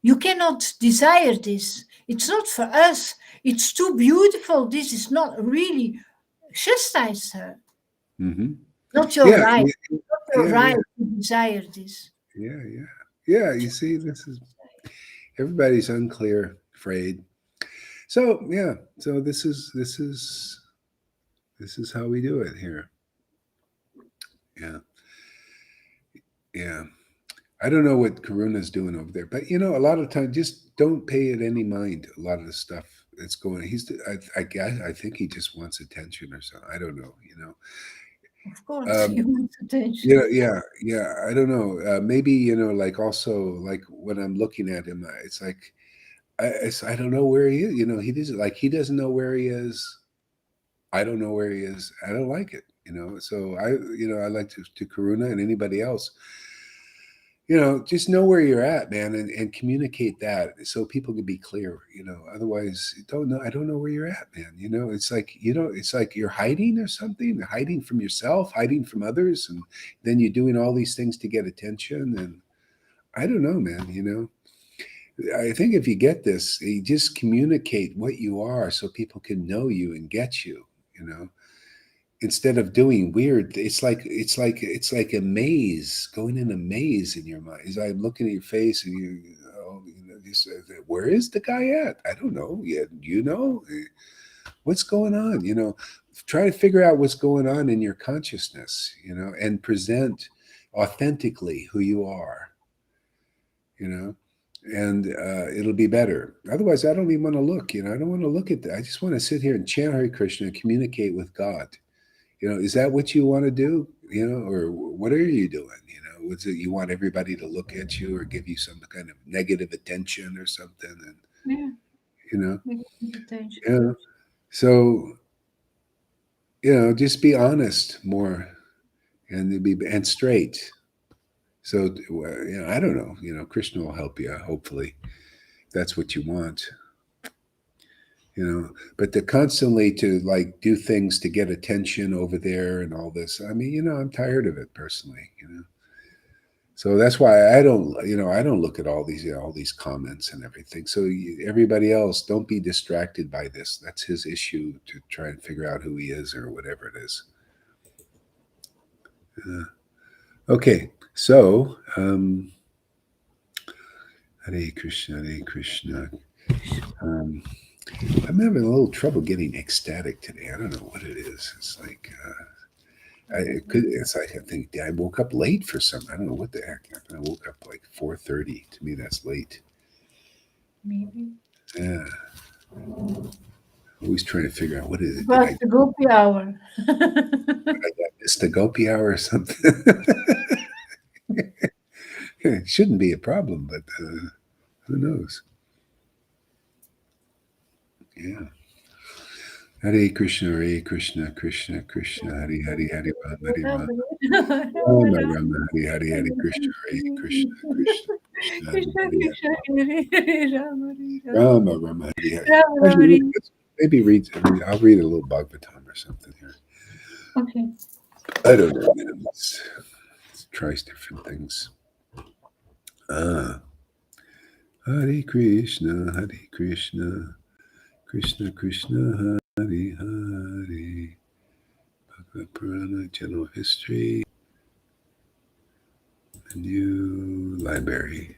you cannot desire this. It's not for us. It's too beautiful. This is not really chastise her. Mm-hmm. Not your Yeah. right. Yeah. Not your Yeah. right to desire this. Yeah. Yeah. Yeah. You see, this is everybody's unclear, afraid. So yeah. So this is how we do it here. Yeah. Yeah. I don't know what Karuna's doing over there, but a lot of times, just don't pay it any mind. A lot of the stuff that's going, I guess, I think he just wants attention or something. I don't know, Of course, he wants attention. yeah. I don't know. Maybe like also like when I'm looking at him, it's like I don't know where he is. He doesn't know where he is. I don't know where he is. I don't like it. So I like to Karuna and anybody else. Just know where you're at, man, and communicate that so people can be clear. Otherwise, don't know. I don't know where you're at, man. It's like it's like you're hiding or something, hiding from yourself, hiding from others, and then you're doing all these things to get attention. And I don't know, man. I think if you get this, you just communicate what you are so people can know you and get you. Instead of doing weird, it's like a maze, going in a maze in your mind. As I'm looking at your face and you say, where is the guy at? I don't know yet. What's going on? Try to figure out what's going on in your consciousness, and present authentically who you are, and it'll be better. Otherwise, I don't even want to look, I don't want to look at that. I just want to sit here and chant Hare Krishna and communicate with God. Is that what you want to do? Or what are you doing? Was it you want everybody to look at you or give you some kind of negative attention or something? And Yeah. Attention. yeah. So just be honest more, and straight. So I don't know. Krishna will help you. Hopefully, that's what you want. But to constantly to like do things to get attention over there and all this. I mean, I'm tired of it personally, So that's why I don't look at all these comments and everything. So everybody else, don't be distracted by this. That's his issue to try and figure out who he is or whatever it is. Okay. So, Hare Krishna, Hare Krishna. I'm having a little trouble getting ecstatic today. I don't know what it is. It's like I think I woke up late for something. I don't know what the heck. I woke up like 4:30. To me, that's late. Maybe. Yeah. Always trying to figure out what is it. Did About I the Gopi hour. miss the Gopi hour or something? It shouldn't be a problem, but who knows? Yeah. Hare Krishna, Krishna, Krishna, Hare Hare, Hare Rama, Hare Rama, Rama Rama, Hare Hare, Hare Krishna, Krishna, Krishna, Krishna, Hare Krishna Hare, Krishna Hare Hare Rama Rama Rama, Hare Hare. Rama Rama Actually, Hare. maybe I'll read a little Bhagavatam or something here. Okay. I don't know. Let's try different things. Hare Krishna, Krishna Krishna, Hare Hare. Bhagavad Purana, General History, the new library.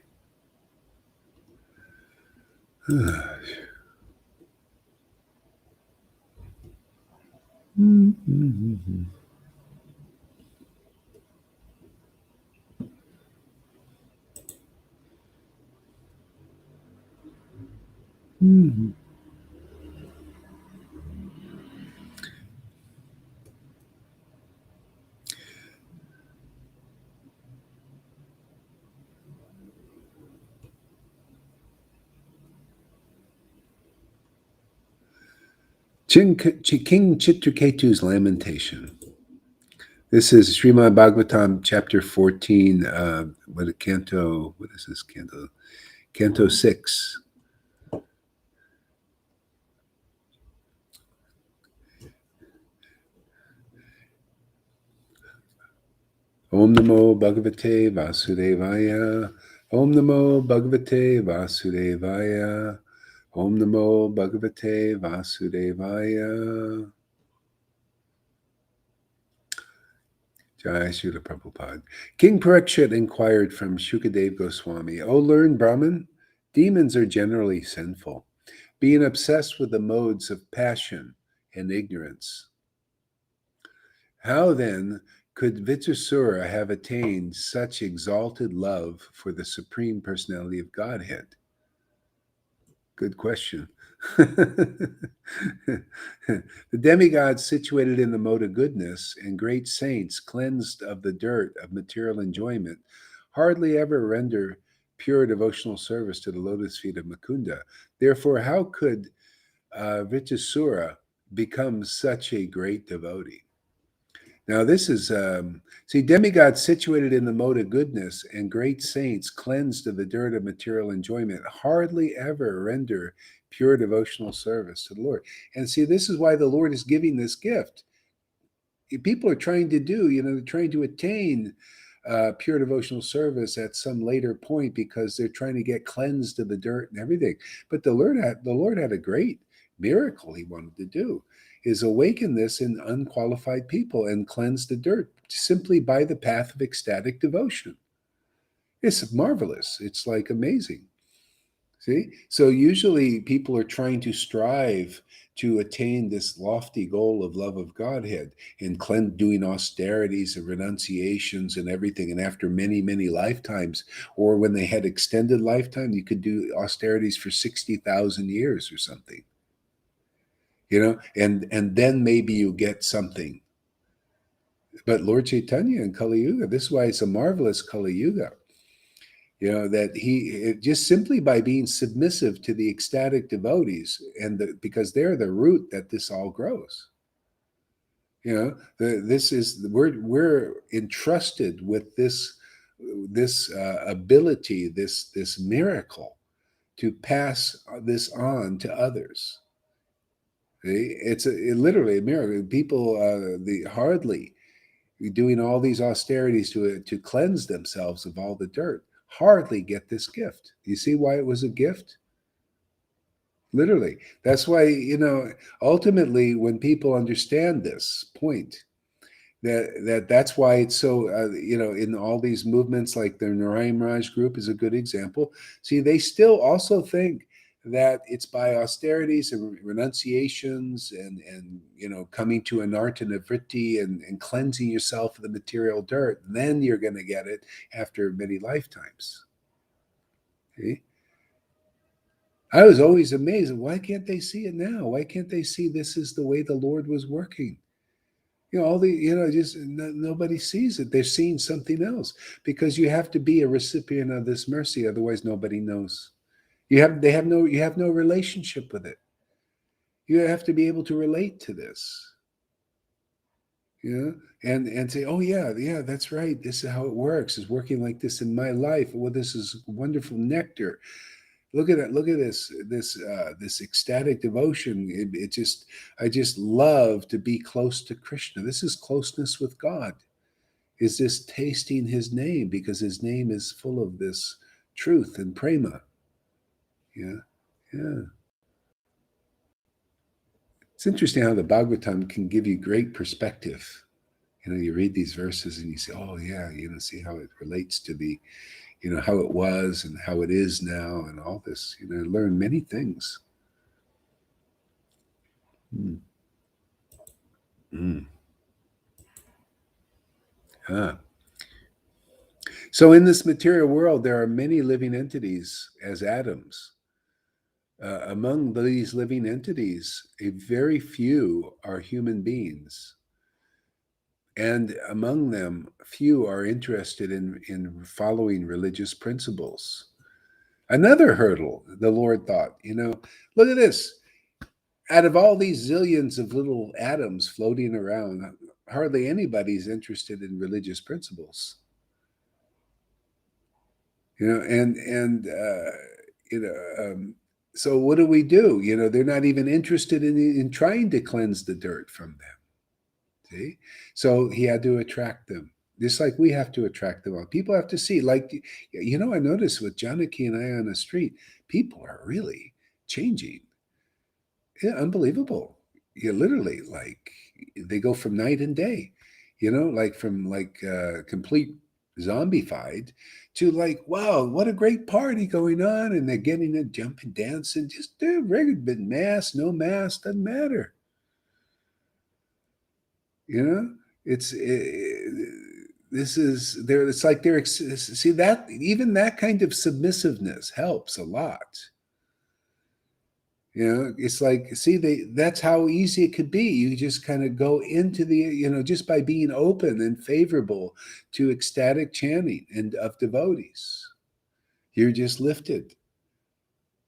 King Chitraketu's Lamentation. This is Srimad Bhagavatam, chapter 14, canto, what is this canto? Canto 6. Om Namo Bhagavate Vasudevaya. Om Namo Bhagavate Vasudevaya. Om Namo Bhagavate Vasudevaya. Jai Srila Prabhupada. King Parikshit inquired from Shukadev Goswami, O learned Brahmin, demons are generally sinful, being obsessed with the modes of passion and ignorance. How then could Vitusura have attained such exalted love for the Supreme Personality of Godhead? Good question. The demigods situated in the mode of goodness and great saints cleansed of the dirt of material enjoyment hardly ever render pure devotional service to the lotus feet of Mukunda. Therefore, how could Vitusura become such a great devotee? Now, this is, demigods situated in the mode of goodness and great saints cleansed of the dirt of material enjoyment hardly ever render pure devotional service to the Lord. And see, this is why the Lord is giving this gift. People are trying to they're trying to attain pure devotional service at some later point because they're trying to get cleansed of the dirt and everything. But the Lord had a great miracle he wanted to do, is awaken this in unqualified people and cleanse the dirt simply by the path of ecstatic devotion. It's marvelous. It's like amazing. See? So usually people are trying to strive to attain this lofty goal of love of Godhead and doing austerities and renunciations and everything. And after many, many lifetimes, or when they had extended lifetime, you could do austerities for 60,000 years or something. And then maybe you get something. But Lord Chaitanya in Kali Yuga, this is why it's a marvelous Kali Yuga. That he just simply by being submissive to the ecstatic devotees, because they're the root that this all grows. We're entrusted with this ability, this miracle, to pass this on to others. It's literally a miracle. People hardly doing all these austerities to cleanse themselves of all the dirt hardly get this gift. You see why it was a gift? Literally. That's why, ultimately when people understand this point, that's why it's so, in all these movements, like the Narayan Raj group is a good example. See, they still also think that it's by austerities and renunciations and coming to anartana vritti and cleansing yourself of the material dirt, then you're going to get it after many lifetimes. See? I was always amazed. Why can't they see it now? Why can't they see this is the way the Lord was working? All the, just nobody sees it. They're seeing something else because you have to be a recipient of this mercy. Otherwise, nobody knows. You have no relationship with it. You have to be able to relate to this, and say, oh yeah, that's right. This is how it works. It's working like this in my life. Well, this is wonderful nectar. Look at it. Look at this ecstatic devotion. I just love to be close to Krishna. This is closeness with God. Is this tasting his name because his name is full of this truth and prema. Yeah. Yeah. It's interesting how the Bhagavatam can give you great perspective. You read these verses and you say, oh yeah, see how it relates to the, how it was and how it is now and all this, learn many things. Mm. Mm. Ah. So in this material world, there are many living entities as atoms. Among these living entities, a very few are human beings. And among them, few are interested in following religious principles. Another hurdle, the Lord thought, look at this. Out of all these zillions of little atoms floating around, hardly anybody's interested in religious principles. So what do we do? They're not even interested in trying to cleanse the dirt from them. See? So he had to attract them, just like we have to attract them. People have to see, like, I noticed with Janaki and I on the street, people are really changing. Yeah, unbelievable. Literally, like, they go from night and day, like from complete zombified to like, wow, what a great party going on. And they're getting it, jumping, dancing, just regular mask, no mask, doesn't matter. It's this is there. It's like they're see that even that kind of submissiveness helps a lot. It's like, see, that's how easy it could be. You just kind of go into the, just by being open and favorable to ecstatic chanting and of devotees, you're just lifted.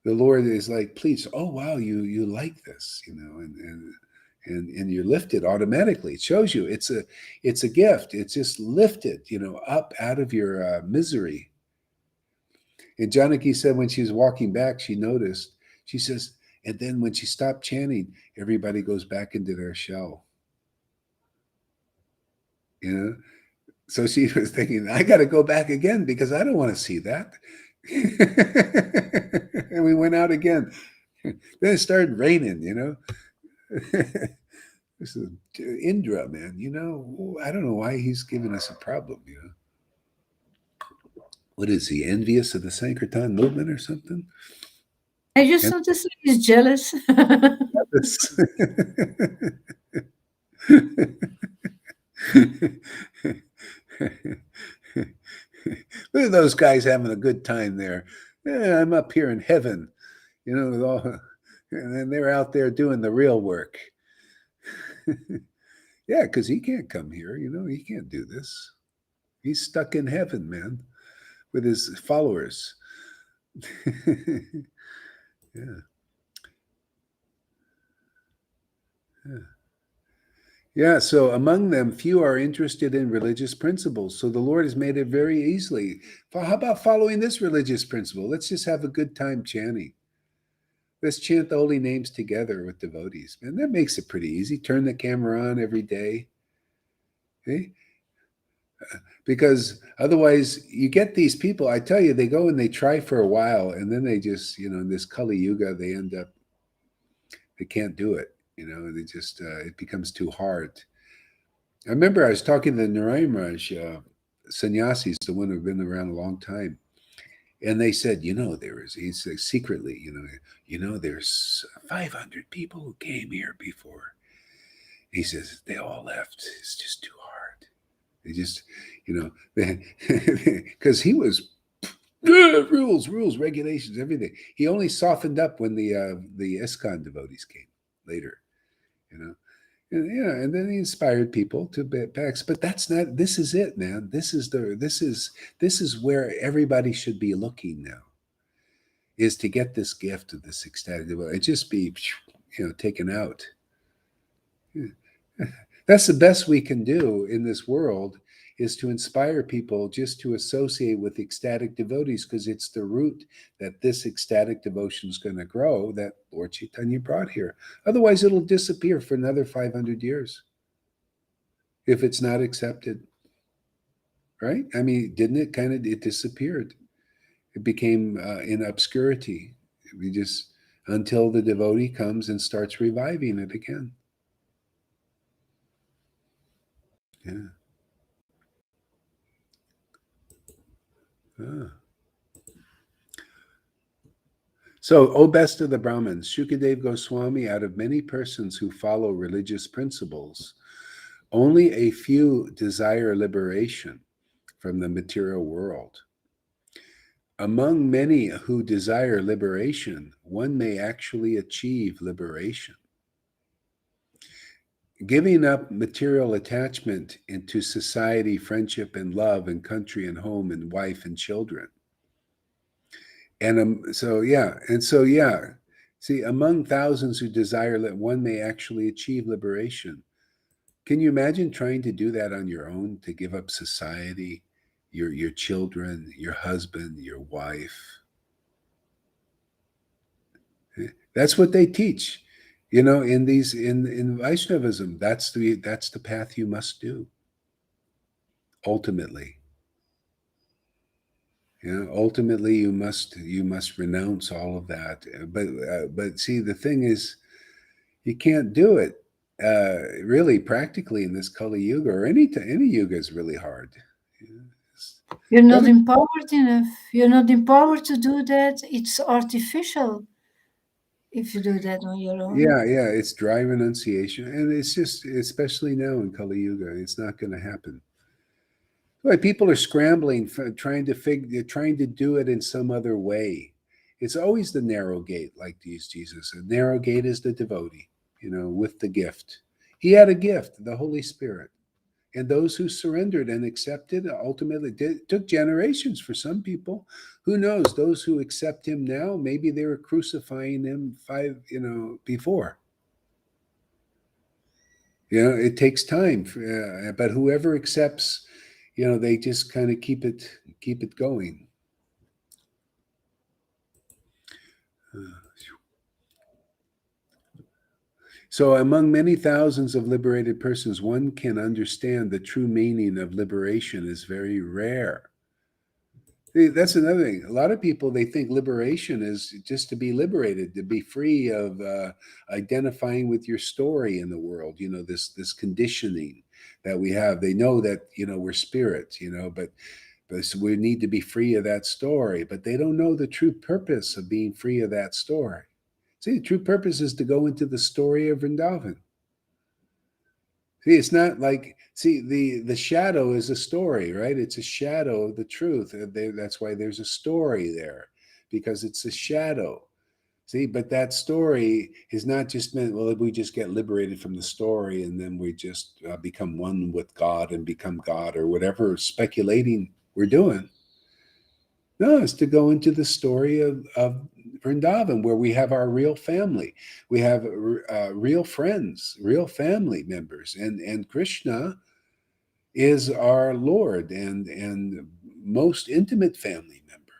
The Lord is like, please, oh wow, you like this, and you're lifted automatically. It shows you it's a gift. It's just lifted, up out of your misery. And Janaki said when she was walking back, she noticed, she says, and then when she stopped chanting, everybody goes back into their shell. So she was thinking, I got to go back again because I don't want to see that. And we went out again. Then it started raining, This is Indra, man. I don't know why he's giving us a problem, What is he, envious of the Sankirtan movement or something? I just noticed he's jealous. Look at those guys having a good time there. Yeah, I'm up here in heaven, with all, and then they're out there doing the real work. Yeah, because he can't come here, he can't do this. He's stuck in heaven, man, with his followers. Yeah. Yeah, so among them, few are interested in religious principles. So the Lord has made it very easily. How about following this religious principle? Let's just have a good time chanting. Let's chant the holy names together with devotees. Man, that makes it pretty easy. Turn the camera on every day. Okay? Because otherwise, you get these people, I tell you, they go and they try for a while, and then they just, in this Kali Yuga, they end up, they can't do it. They just, it becomes too hard. I remember I was talking to the Narayan Raj sannyasis, the one who've been around a long time. And they said, he said secretly, there's 500 people who came here before. He says, they all left. It's just too hard. They just, because he was rules, regulations, everything. He only softened up when the ISKCON devotees came later, you know. And then he inspired people to back. But that's not. This is it, man. This is where everybody should be looking now. Is to get this gift of this ecstatic devotion. It just be, taken out. That's the best we can do in this world, is to inspire people just to associate with ecstatic devotees, because it's the root that this ecstatic devotion is going to grow, that Lord Chaitanya brought here. Otherwise, it'll disappear for another 500 years if it's not accepted. Right? I mean, didn't it it disappeared. It became in obscurity. We just, until the devotee comes and starts reviving it again. Yeah. So, O best of the Brahmins, Shukadev Goswami, out of many persons who follow religious principles, only a few desire liberation from the material world. Among many who desire liberation, one may actually achieve liberation. Giving up material attachment into society, friendship, and love, and country, and home, and wife, and children. And see, among thousands who desire that, one may actually achieve liberation. Can you imagine trying to do that on your own, to give up society, your children, your husband, your wife? That's what they teach, in Vaishnavism. That's the path you must do. Ultimately, ultimately you must renounce all of that. But see, the thing is, you can't do it really practically in this Kali Yuga, or any yuga is really hard. You're not empowered enough. You're not empowered to do that. It's artificial if you do that on your own. Yeah, it's dry renunciation, and it's just, especially now in Kali Yuga, it's not going to happen. Right, people are scrambling, trying to do it in some other way. It's always the narrow gate, like Jesus. The narrow gate is the devotee, with the gift. He had a gift, the Holy Spirit. And those who surrendered and accepted, ultimately took generations for some people. Who knows? Those who accept him now, maybe they were crucifying him before. It takes time. But whoever accepts, they just kind of keep it going. So among many thousands of liberated persons, one can understand the true meaning of liberation is very rare. That's another thing. A lot of people, they think liberation is just to be liberated, to be free of identifying with your story in the world, this conditioning that we have. They know that, we're spirits, but so we need to be free of that story. But they don't know the true purpose of being free of that story. See, the true purpose is to go into the story of Vrindavan. See, it's not like, the shadow is a story, right? It's a shadow of the truth. That's why there's a story there, because it's a shadow. See, but that story is not just meant, well, if we just get liberated from the story and then we just become one with God and become God, or whatever speculating we're doing. No, it's to go into the story of Vrindavan, where we have our real family. We have real friends, real family members. And Krishna is our Lord and most intimate family member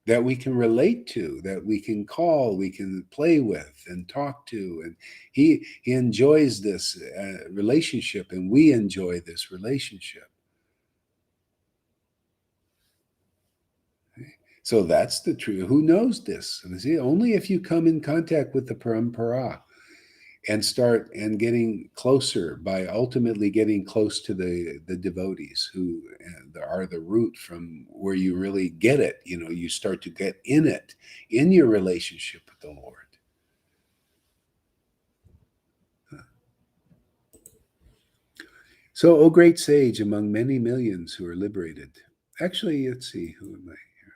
that we can relate to, that we can call, we can play with and talk to. And he enjoys this relationship, and we enjoy this relationship. So that's the truth. Who knows this? See, only if you come in contact with the parampara and start and getting closer, by ultimately getting close to the devotees who are the root from where you really get it. You start to get in it, in your relationship with the Lord. So, O great sage, among many millions who are liberated. Actually, let's see, who am I here?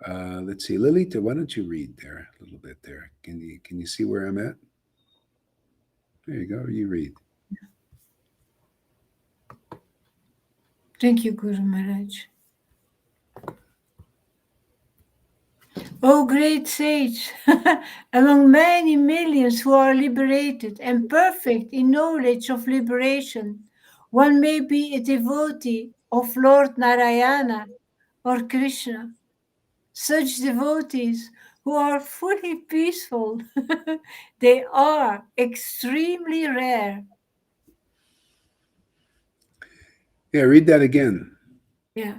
Let's see, Lilita, why don't you read there a little bit there? Can you see where I'm at? There you go. You read. Thank you, Guru Maharaj. O great sage, among many millions who are liberated and perfect in knowledge of liberation, one may be a devotee of Lord Narayana or Krishna. Such devotees who are fully peaceful, they are extremely rare. Yeah, read that again. Yeah.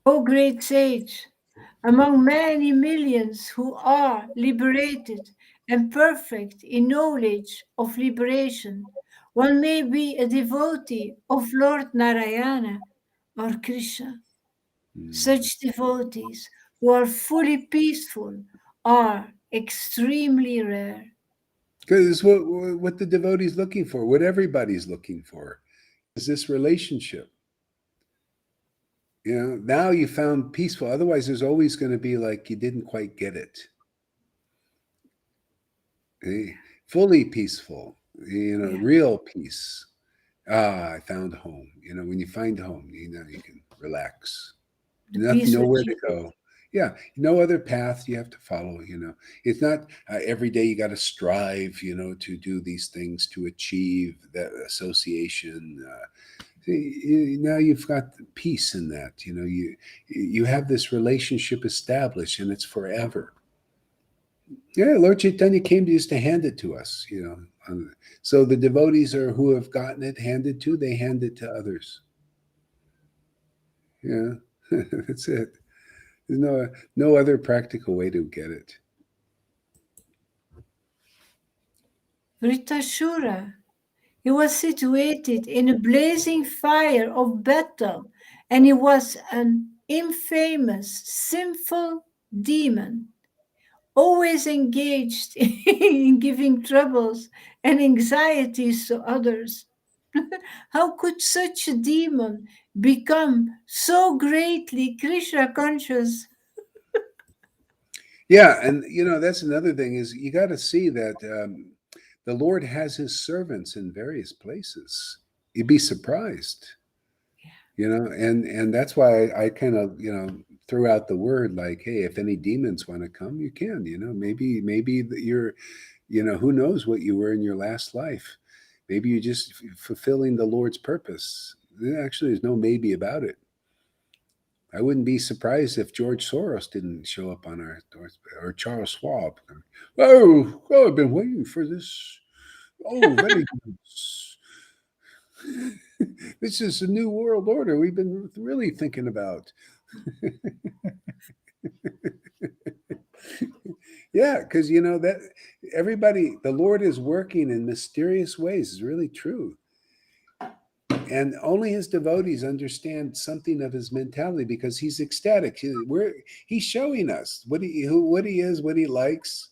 O great sage, among many millions who are liberated and perfect in knowledge of liberation, one may be a devotee of Lord Narayana or Krishna. Such devotees who are fully peaceful are extremely rare. Because what the devotee's looking for, what everybody's looking for, is this relationship. You know, now you found peaceful. Otherwise, there's always going to be like you didn't quite get it. Fully peaceful, Yeah. real peace. I found home. When you find home, you can relax. The peace of Nowhere to Jesus. go. Yeah, no other path you have to follow. It's not every day you got to strive, to do these things to achieve that association. Now you've got peace in that. You have this relationship established, and it's forever. Yeah, Lord Chaitanya came to us to hand it to us. So the devotees who have gotten it handed to, they hand it to others. Yeah, that's it. There's no other practical way to get it. Vritrashura. He was situated in a blazing fire of battle, and he was an infamous, sinful demon, always engaged in giving troubles and anxieties to others. How could such a demon become so greatly Krishna conscious? Yeah, and that's another thing is you got to see that the Lord has His servants in various places. You'd be surprised, and that's why I kind of threw out the word like, hey, if any demons want to come, you can. Maybe you're, who knows what you were in your last life. Maybe you're just fulfilling the Lord's purpose. Actually, there's no maybe about it. I wouldn't be surprised if George Soros didn't show up on our doors, or Charles Schwab. Oh, I've been waiting for this. Oh, very good. This is a new world order we've been really thinking about. Yeah, because that everybody, the Lord is working in mysterious ways. Is really true. And only his devotees understand something of his mentality because he's ecstatic. He's showing us what he is, what he likes,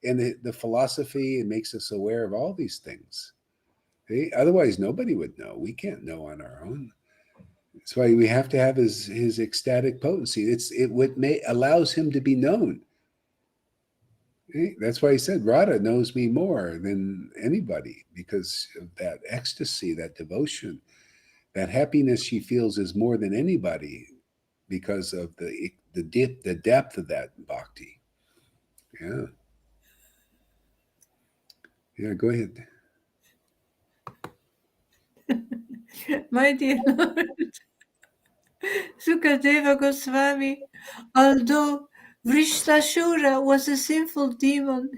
and the philosophy, and makes us aware of all these things. Otherwise, nobody would know. We can't know on our own. That's why we have to have his ecstatic potency. Allows him to be known. That's why he said Radha knows me more than anybody because of that ecstasy, that devotion. That happiness she feels is more than anybody because of the depth of that bhakti. Yeah. Yeah, go ahead. My dear Lord, Sukadeva Goswami, although Vrishashura was a sinful demon,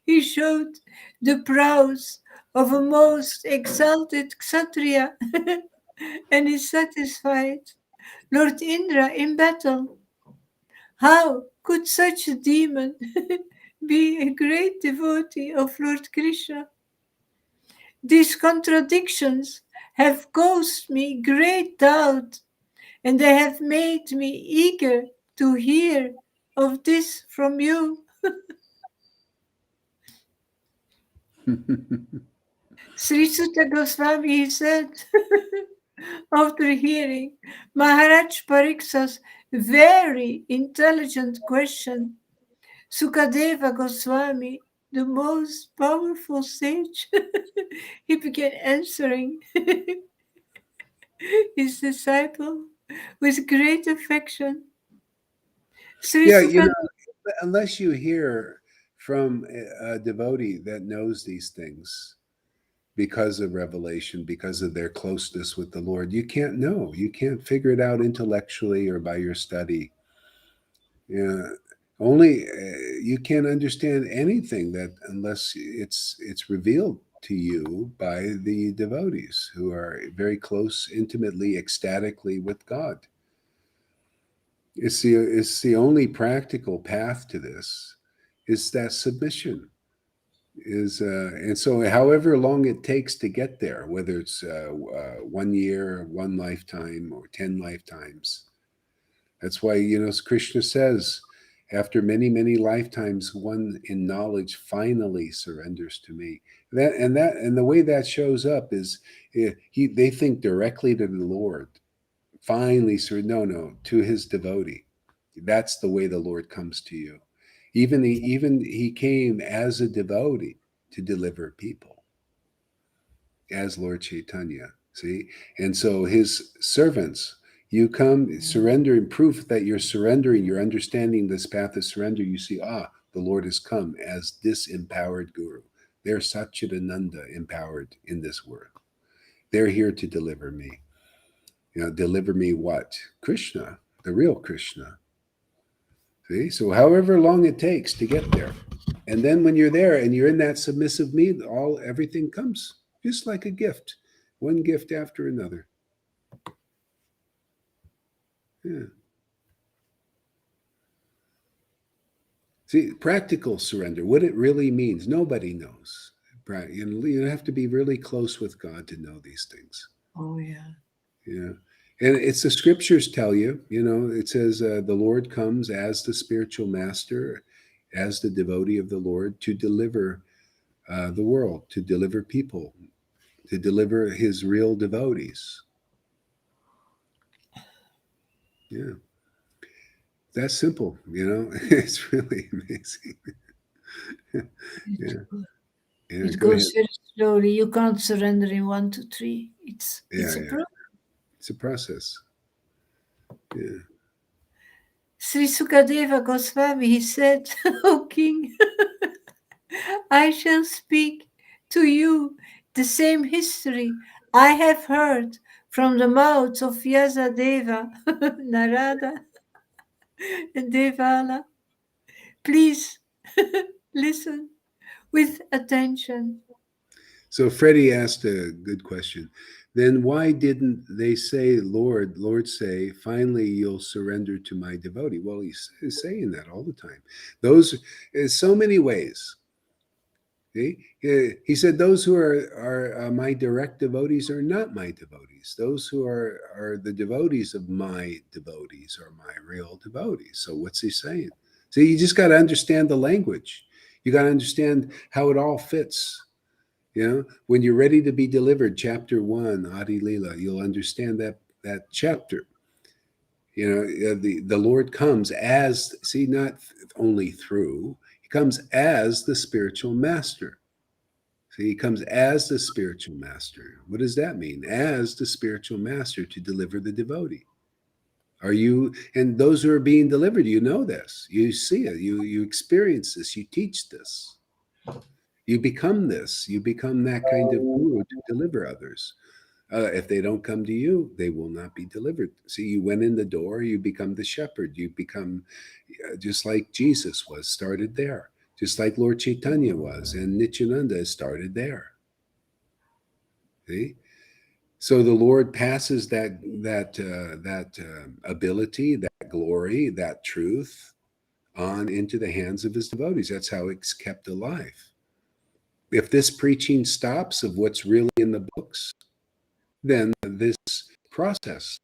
he showed the prowess of a most exalted Kshatriya and is satisfied. Lord Indra in battle. How could such a demon be a great devotee of Lord Krishna? These contradictions have caused me great doubt, and they have made me eager to hear of this from you. Sri Sutta Goswami said, After hearing Maharaj Pariksa's very intelligent question, Sukadeva Goswami, the most powerful sage, he began answering his disciple with great affection. Sri Yeah, unless you hear from a devotee that knows these things because of revelation, because of their closeness with the Lord, you can't know. You can't figure it out intellectually or by your study. Yeah, only you can't understand anything that unless it's revealed to you by the devotees who are very close, intimately, ecstatically with God. It's the only practical path to this is that submission is and so however long it takes to get there, whether it's 1 year, one lifetime, or 10 lifetimes. That's why, as Krishna says, after many, many lifetimes, one in knowledge finally surrenders to me. And the way that shows up is they think directly to the Lord. Finally, sir, no, to his devotee. That's the way the Lord comes to you. Even he came as a devotee to deliver people, as Lord Chaitanya. See, and so his servants, you come surrendering, proof that you're surrendering, you're understanding this path of surrender. You see, the Lord has come as this empowered guru. They're Satchidananda empowered in this world. They're here to deliver me. Deliver me what? Krishna, the real Krishna. See, so however long it takes to get there. And then when you're there and you're in that submissive need, everything comes just like a gift, one gift after another. Yeah. See, practical surrender, what it really means, nobody knows. You have to be really close with God to know these things. Oh, yeah. Yeah. And it's the scriptures tell you, it says the Lord comes as the spiritual master, as the devotee of the Lord to deliver the world, to deliver people, to deliver his real devotees. Yeah. That's simple, it's really amazing. Yeah. Yeah. It Go ahead. goes very slowly. You can't surrender in 1, 2, 3. It's Yeah. a Yeah. problem. It's a process. Yeah. Sri Sukadeva Goswami, he said, O king, I shall speak to you the same history I have heard from the mouths of Vyasadeva, Narada, and Devala. Please listen with attention. So Freddie asked a good question. Then why didn't they say, Lord say, finally you'll surrender to my devotee? Well, he's saying that all the time. Those, so many ways. See? He said, those who are my direct devotees are not my devotees. Those who are the devotees of my devotees are my real devotees. So what's he saying? See, you just got to understand the language. You got to understand how it all fits. When you're ready to be delivered, chapter 1, Adi Lila, you'll understand that chapter. The Lord comes as, see, not only through, he comes as the spiritual master. See, he comes as the spiritual master. What does that mean? As the spiritual master to deliver the devotee. Are you, and those who are being delivered, you know this. You see it. You experience this. You teach this. You become this. You become that kind of guru to deliver others. If they don't come to you, they will not be delivered. See, you went in the door, you become the shepherd. You become just like Jesus was, started there. Just like Lord Chaitanya was, and Nityananda started there. See? So the Lord passes that ability, that glory, that truth on into the hands of his devotees. That's how it's kept alive. If this preaching stops of what's really in the books, then this process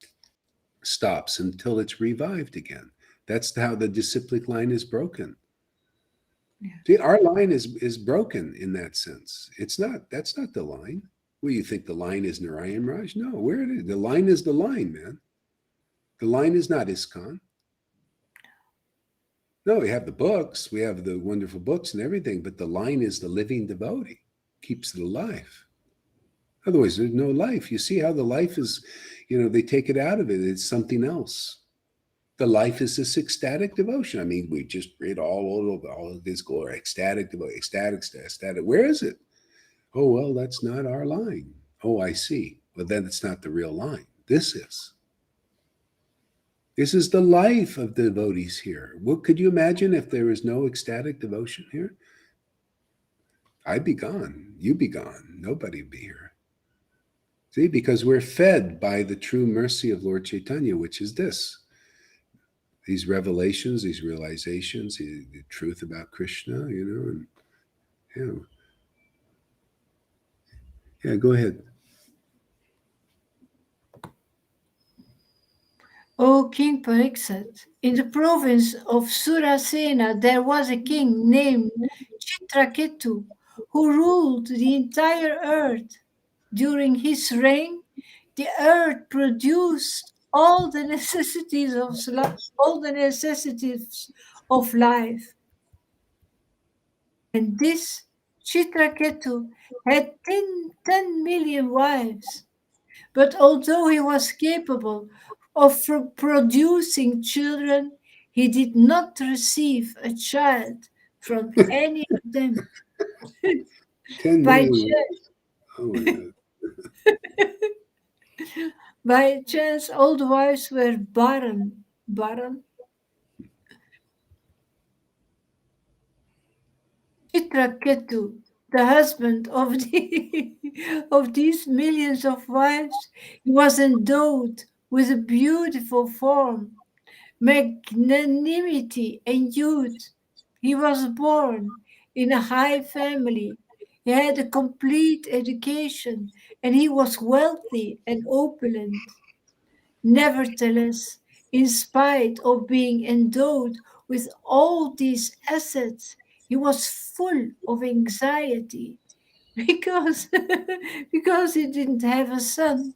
stops until it's revived again. That's how the disciplic line is broken. Yeah. See, our line is broken in that sense. That's not the line. Well, you think the line is Narayan Raj? No, where it is. The line is the line, man. The line is not ISKCON. No, we have the books, we have the wonderful books and everything, but the line is the living devotee, keeps it alive. Otherwise, there's no life. You see how the life is, they take it out of it. It's something else. The life is this ecstatic devotion. I mean, we just read all of this glory, ecstatic devotion, ecstatic. Where is it? Oh, well, that's not our line. Oh, I see. Well, then it's not the real line. This is. This is the life of the devotees here. What could you imagine if there was no ecstatic devotion here? I'd be gone. You'd be gone. Nobody'd be here. See, because we're fed by the true mercy of Lord Chaitanya, which is this. These revelations, these realizations, the truth about Krishna, and yeah, go ahead. O King Pariksit, in the province of Surasena there was a king named Chitraketu who ruled the entire earth. During his reign, the earth produced all the necessities of life. And this Chitraketu had 10 million wives. But although he was capable of producing children, he did not receive a child from any of them. 10 By million. chance, Oh my God. by chance, all the wives were barren. Barren? Chitraketu, the husband of of these millions of wives, he was endowed with a beautiful form, magnanimity, and youth. He was born in a high family. He had a complete education, and he was wealthy and opulent. Nevertheless, in spite of being endowed with all these assets, he was full of anxiety because, because he didn't have a son.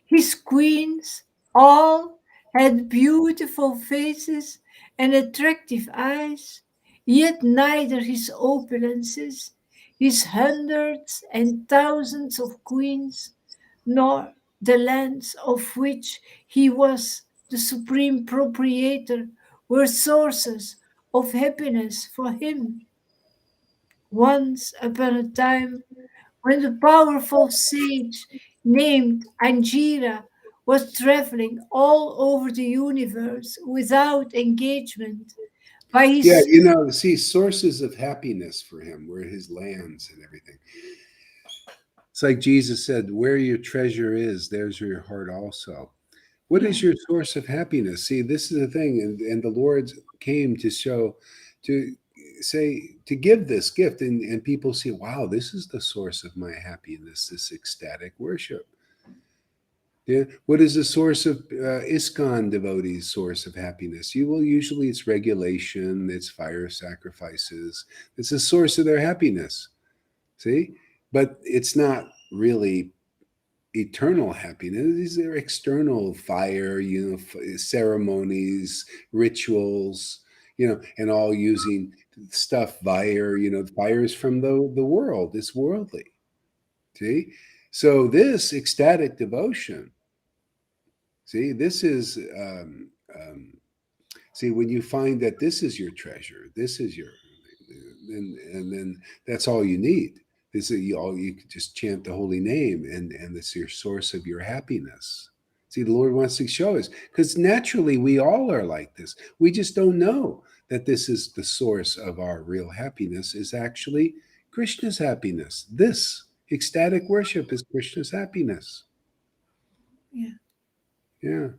His queens all had beautiful faces and attractive eyes, yet neither his opulences, his hundreds and thousands of queens, nor the lands of which he was the supreme proprietor were sources of happiness for him. Once upon a time, when the powerful sage named Angira was traveling all over the universe without engagement by Yeah, his see, sources of happiness for him were his lands and everything. It's like Jesus said, where your treasure is, there's your heart also. What is your source of happiness? See, this is the thing. And the Lord came to show, to say, to give this gift. And people see, wow, this is the source of my happiness, this ecstatic worship. Yeah. What is the source of ISKCON devotees' source of happiness? Usually it's regulation, it's fire sacrifices. It's the source of their happiness. See? But it's not really eternal happiness. These are external fire, ceremonies, rituals, and all using stuff fire, fire is from the world, it's worldly. See? So this ecstatic devotion, see, this is see, when you find that this is your treasure, this is your, and then that's all you need. This is you can just chant the holy name, and it's your source of your happiness. See, the Lord wants to show us, because naturally we all are like this. We just don't know that this is the source of our real happiness, is actually Krishna's happiness. This ecstatic worship is Krishna's happiness. Yeah.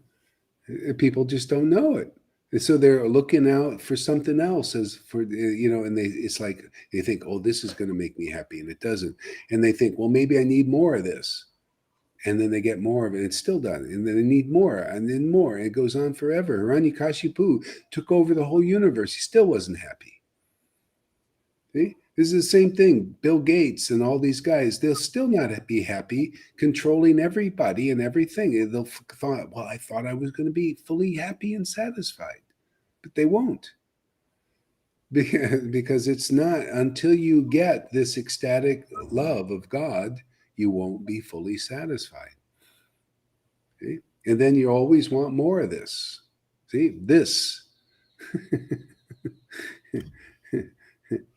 People just don't know it. And so they're looking out for something else, as for, and it's like they think, oh, this is going to make me happy, and it doesn't. And they think, well, maybe I need more of this. And then they get more of it. It's still done. And then they need more, and then more. And it goes on forever. Hiranyakashipu took over the whole universe. He still wasn't happy. See? This is the same thing. Bill Gates and all these guys, they'll still not be happy controlling everybody and everything. They'll thought, well, I thought I was going to be fully happy and satisfied, but they won't. Because it's not until you get this ecstatic love of God, you won't be fully satisfied. Okay? And then you always want more of this. See, this.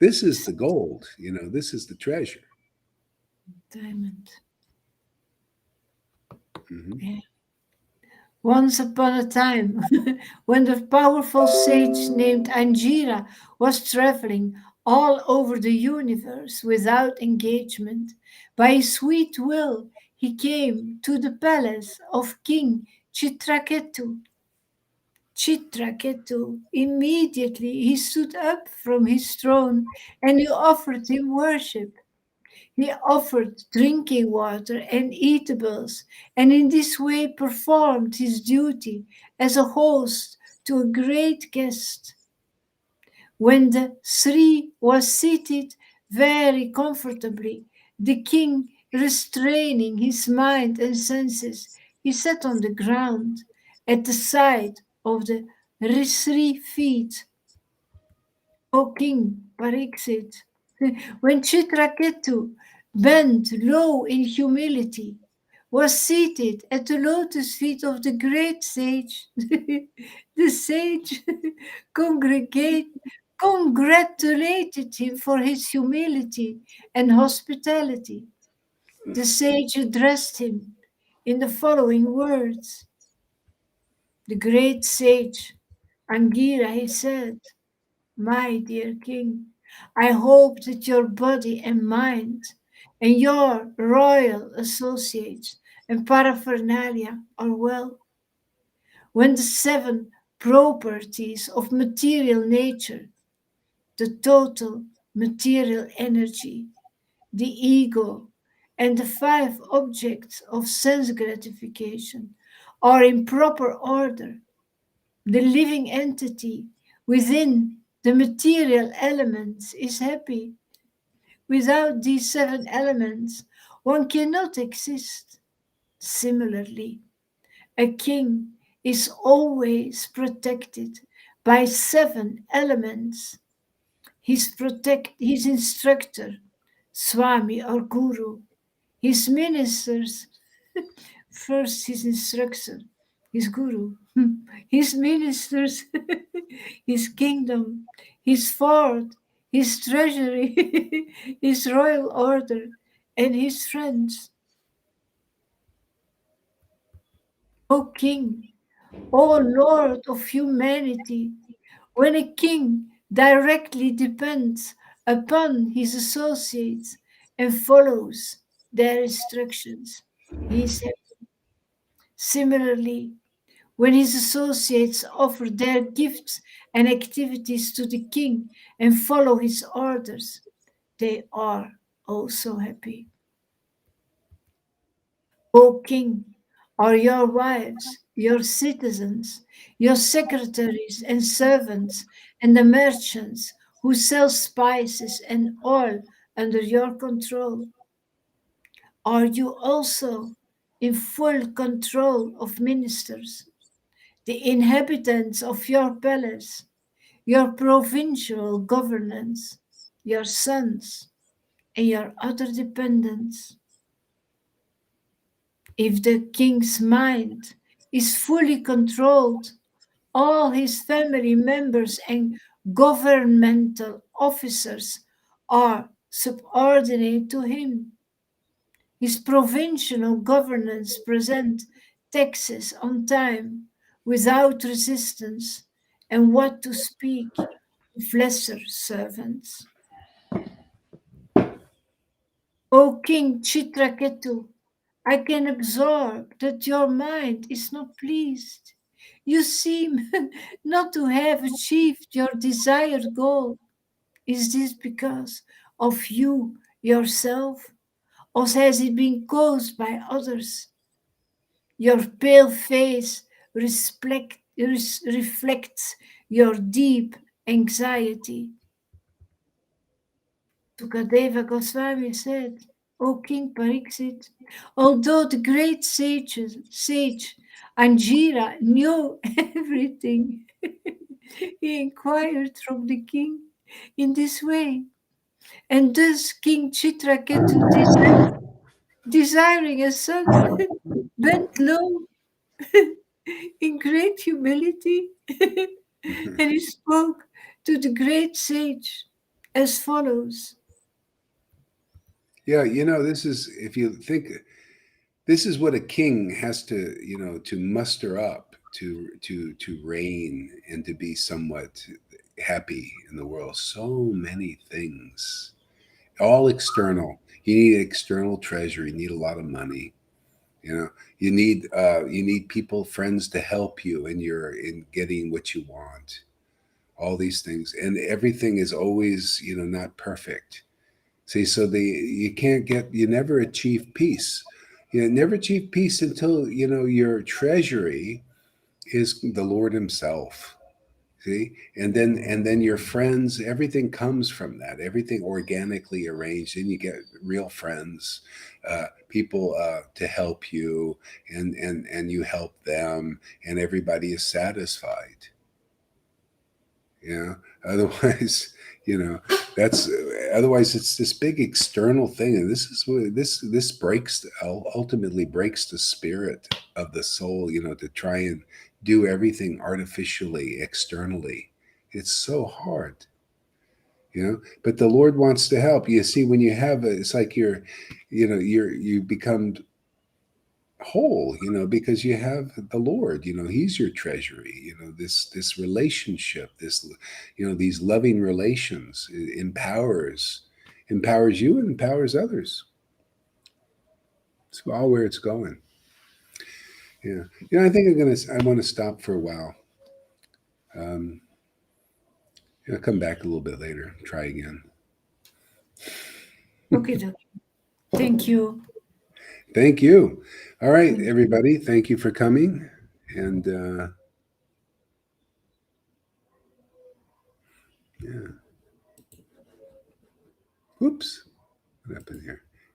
This is the gold, this is the treasure. Diamond. Mhm. Yeah. Once upon a time, when the powerful sage named Angira was traveling all over the universe without engagement, by his sweet will he came to the palace of King Chitraketu. Chitraketu, immediately he stood up from his throne and he offered him worship. He offered drinking water and eatables, and in this way performed his duty as a host to a great guest. When the Sri was seated very comfortably, the king, restraining his mind and senses, he sat on the ground at the side of the Sri feet. O King Pariksit, when Chitraketu, bent low in humility, was seated at the lotus feet of the great sage, the sage congratulated him for his humility and hospitality. The sage addressed him in the following words. The great sage, Angira, he said, my dear king, I hope that your body and mind and your royal associates and paraphernalia are well. When the 7 properties of material nature, the total material energy, the ego, and the 5 objects of sense gratification are in proper order, the living entity within the material elements is happy. Without these 7 elements, one cannot exist. Similarly, a king is always protected by 7 elements. His instructor, Swami or Guru, his ministers, first his instructor, his guru, his ministers, his kingdom, his fort, his treasury, his royal order, and his friends. O king, O lord of humanity, when a king directly depends upon his associates and follows their instructions, he is happy. Similarly, when his associates offer their gifts and activities to the king and follow his orders, they are also happy. O king, are your wives, your citizens, your secretaries and servants, and the merchants who sell spices and oil under your control? Are you also in full control of ministers, the inhabitants of your palace, your provincial governance, your sons, and your other dependents? If the king's mind is fully controlled, all his family members and governmental officers are subordinate to him. His provincial governance present taxes on time without resistance, and what to speak of lesser servants. O King Chitraketu, I can absorb that your mind is not pleased. You seem not to have achieved your desired goal. Is this because of you yourself, or has it been caused by others? Your pale face reflects your deep anxiety. Sukadeva Goswami said, O King Pariksit, although the great sage Anjira knew everything, he inquired from the king in this way. And thus King Chitraketu, desiring a son, bent low in great humility, and he spoke to the great sage as follows. Yeah, this is, if you think, this is what a king has to, to muster up to reign and to be somewhat happy in the world. So many things, all external. You need external treasure. You need a lot of money. You need people, friends to help you in getting what you want. All these things, and everything is always, not perfect. See, so you never achieve peace. You never achieve peace until your treasury is the Lord Himself. See, and then your friends, everything comes from that. Everything organically arranged, and you get real friends, people to help you, and you help them, and everybody is satisfied. Otherwise, that's otherwise it's this big external thing, and this is what this breaks, ultimately breaks the spirit of the soul, to try and do everything artificially, externally. It's so hard, but the Lord wants to help. You see, when you have it's like you become whole, because you have the Lord. He's your treasury. This relationship, these loving relations, empowers you and empowers others. It's all where it's going. Yeah. I think I want to stop for a while. I'll come back a little bit later, try again. Okay, thank you. Thank you. All right, everybody, thank you for coming, and yeah. Oops, what happened here?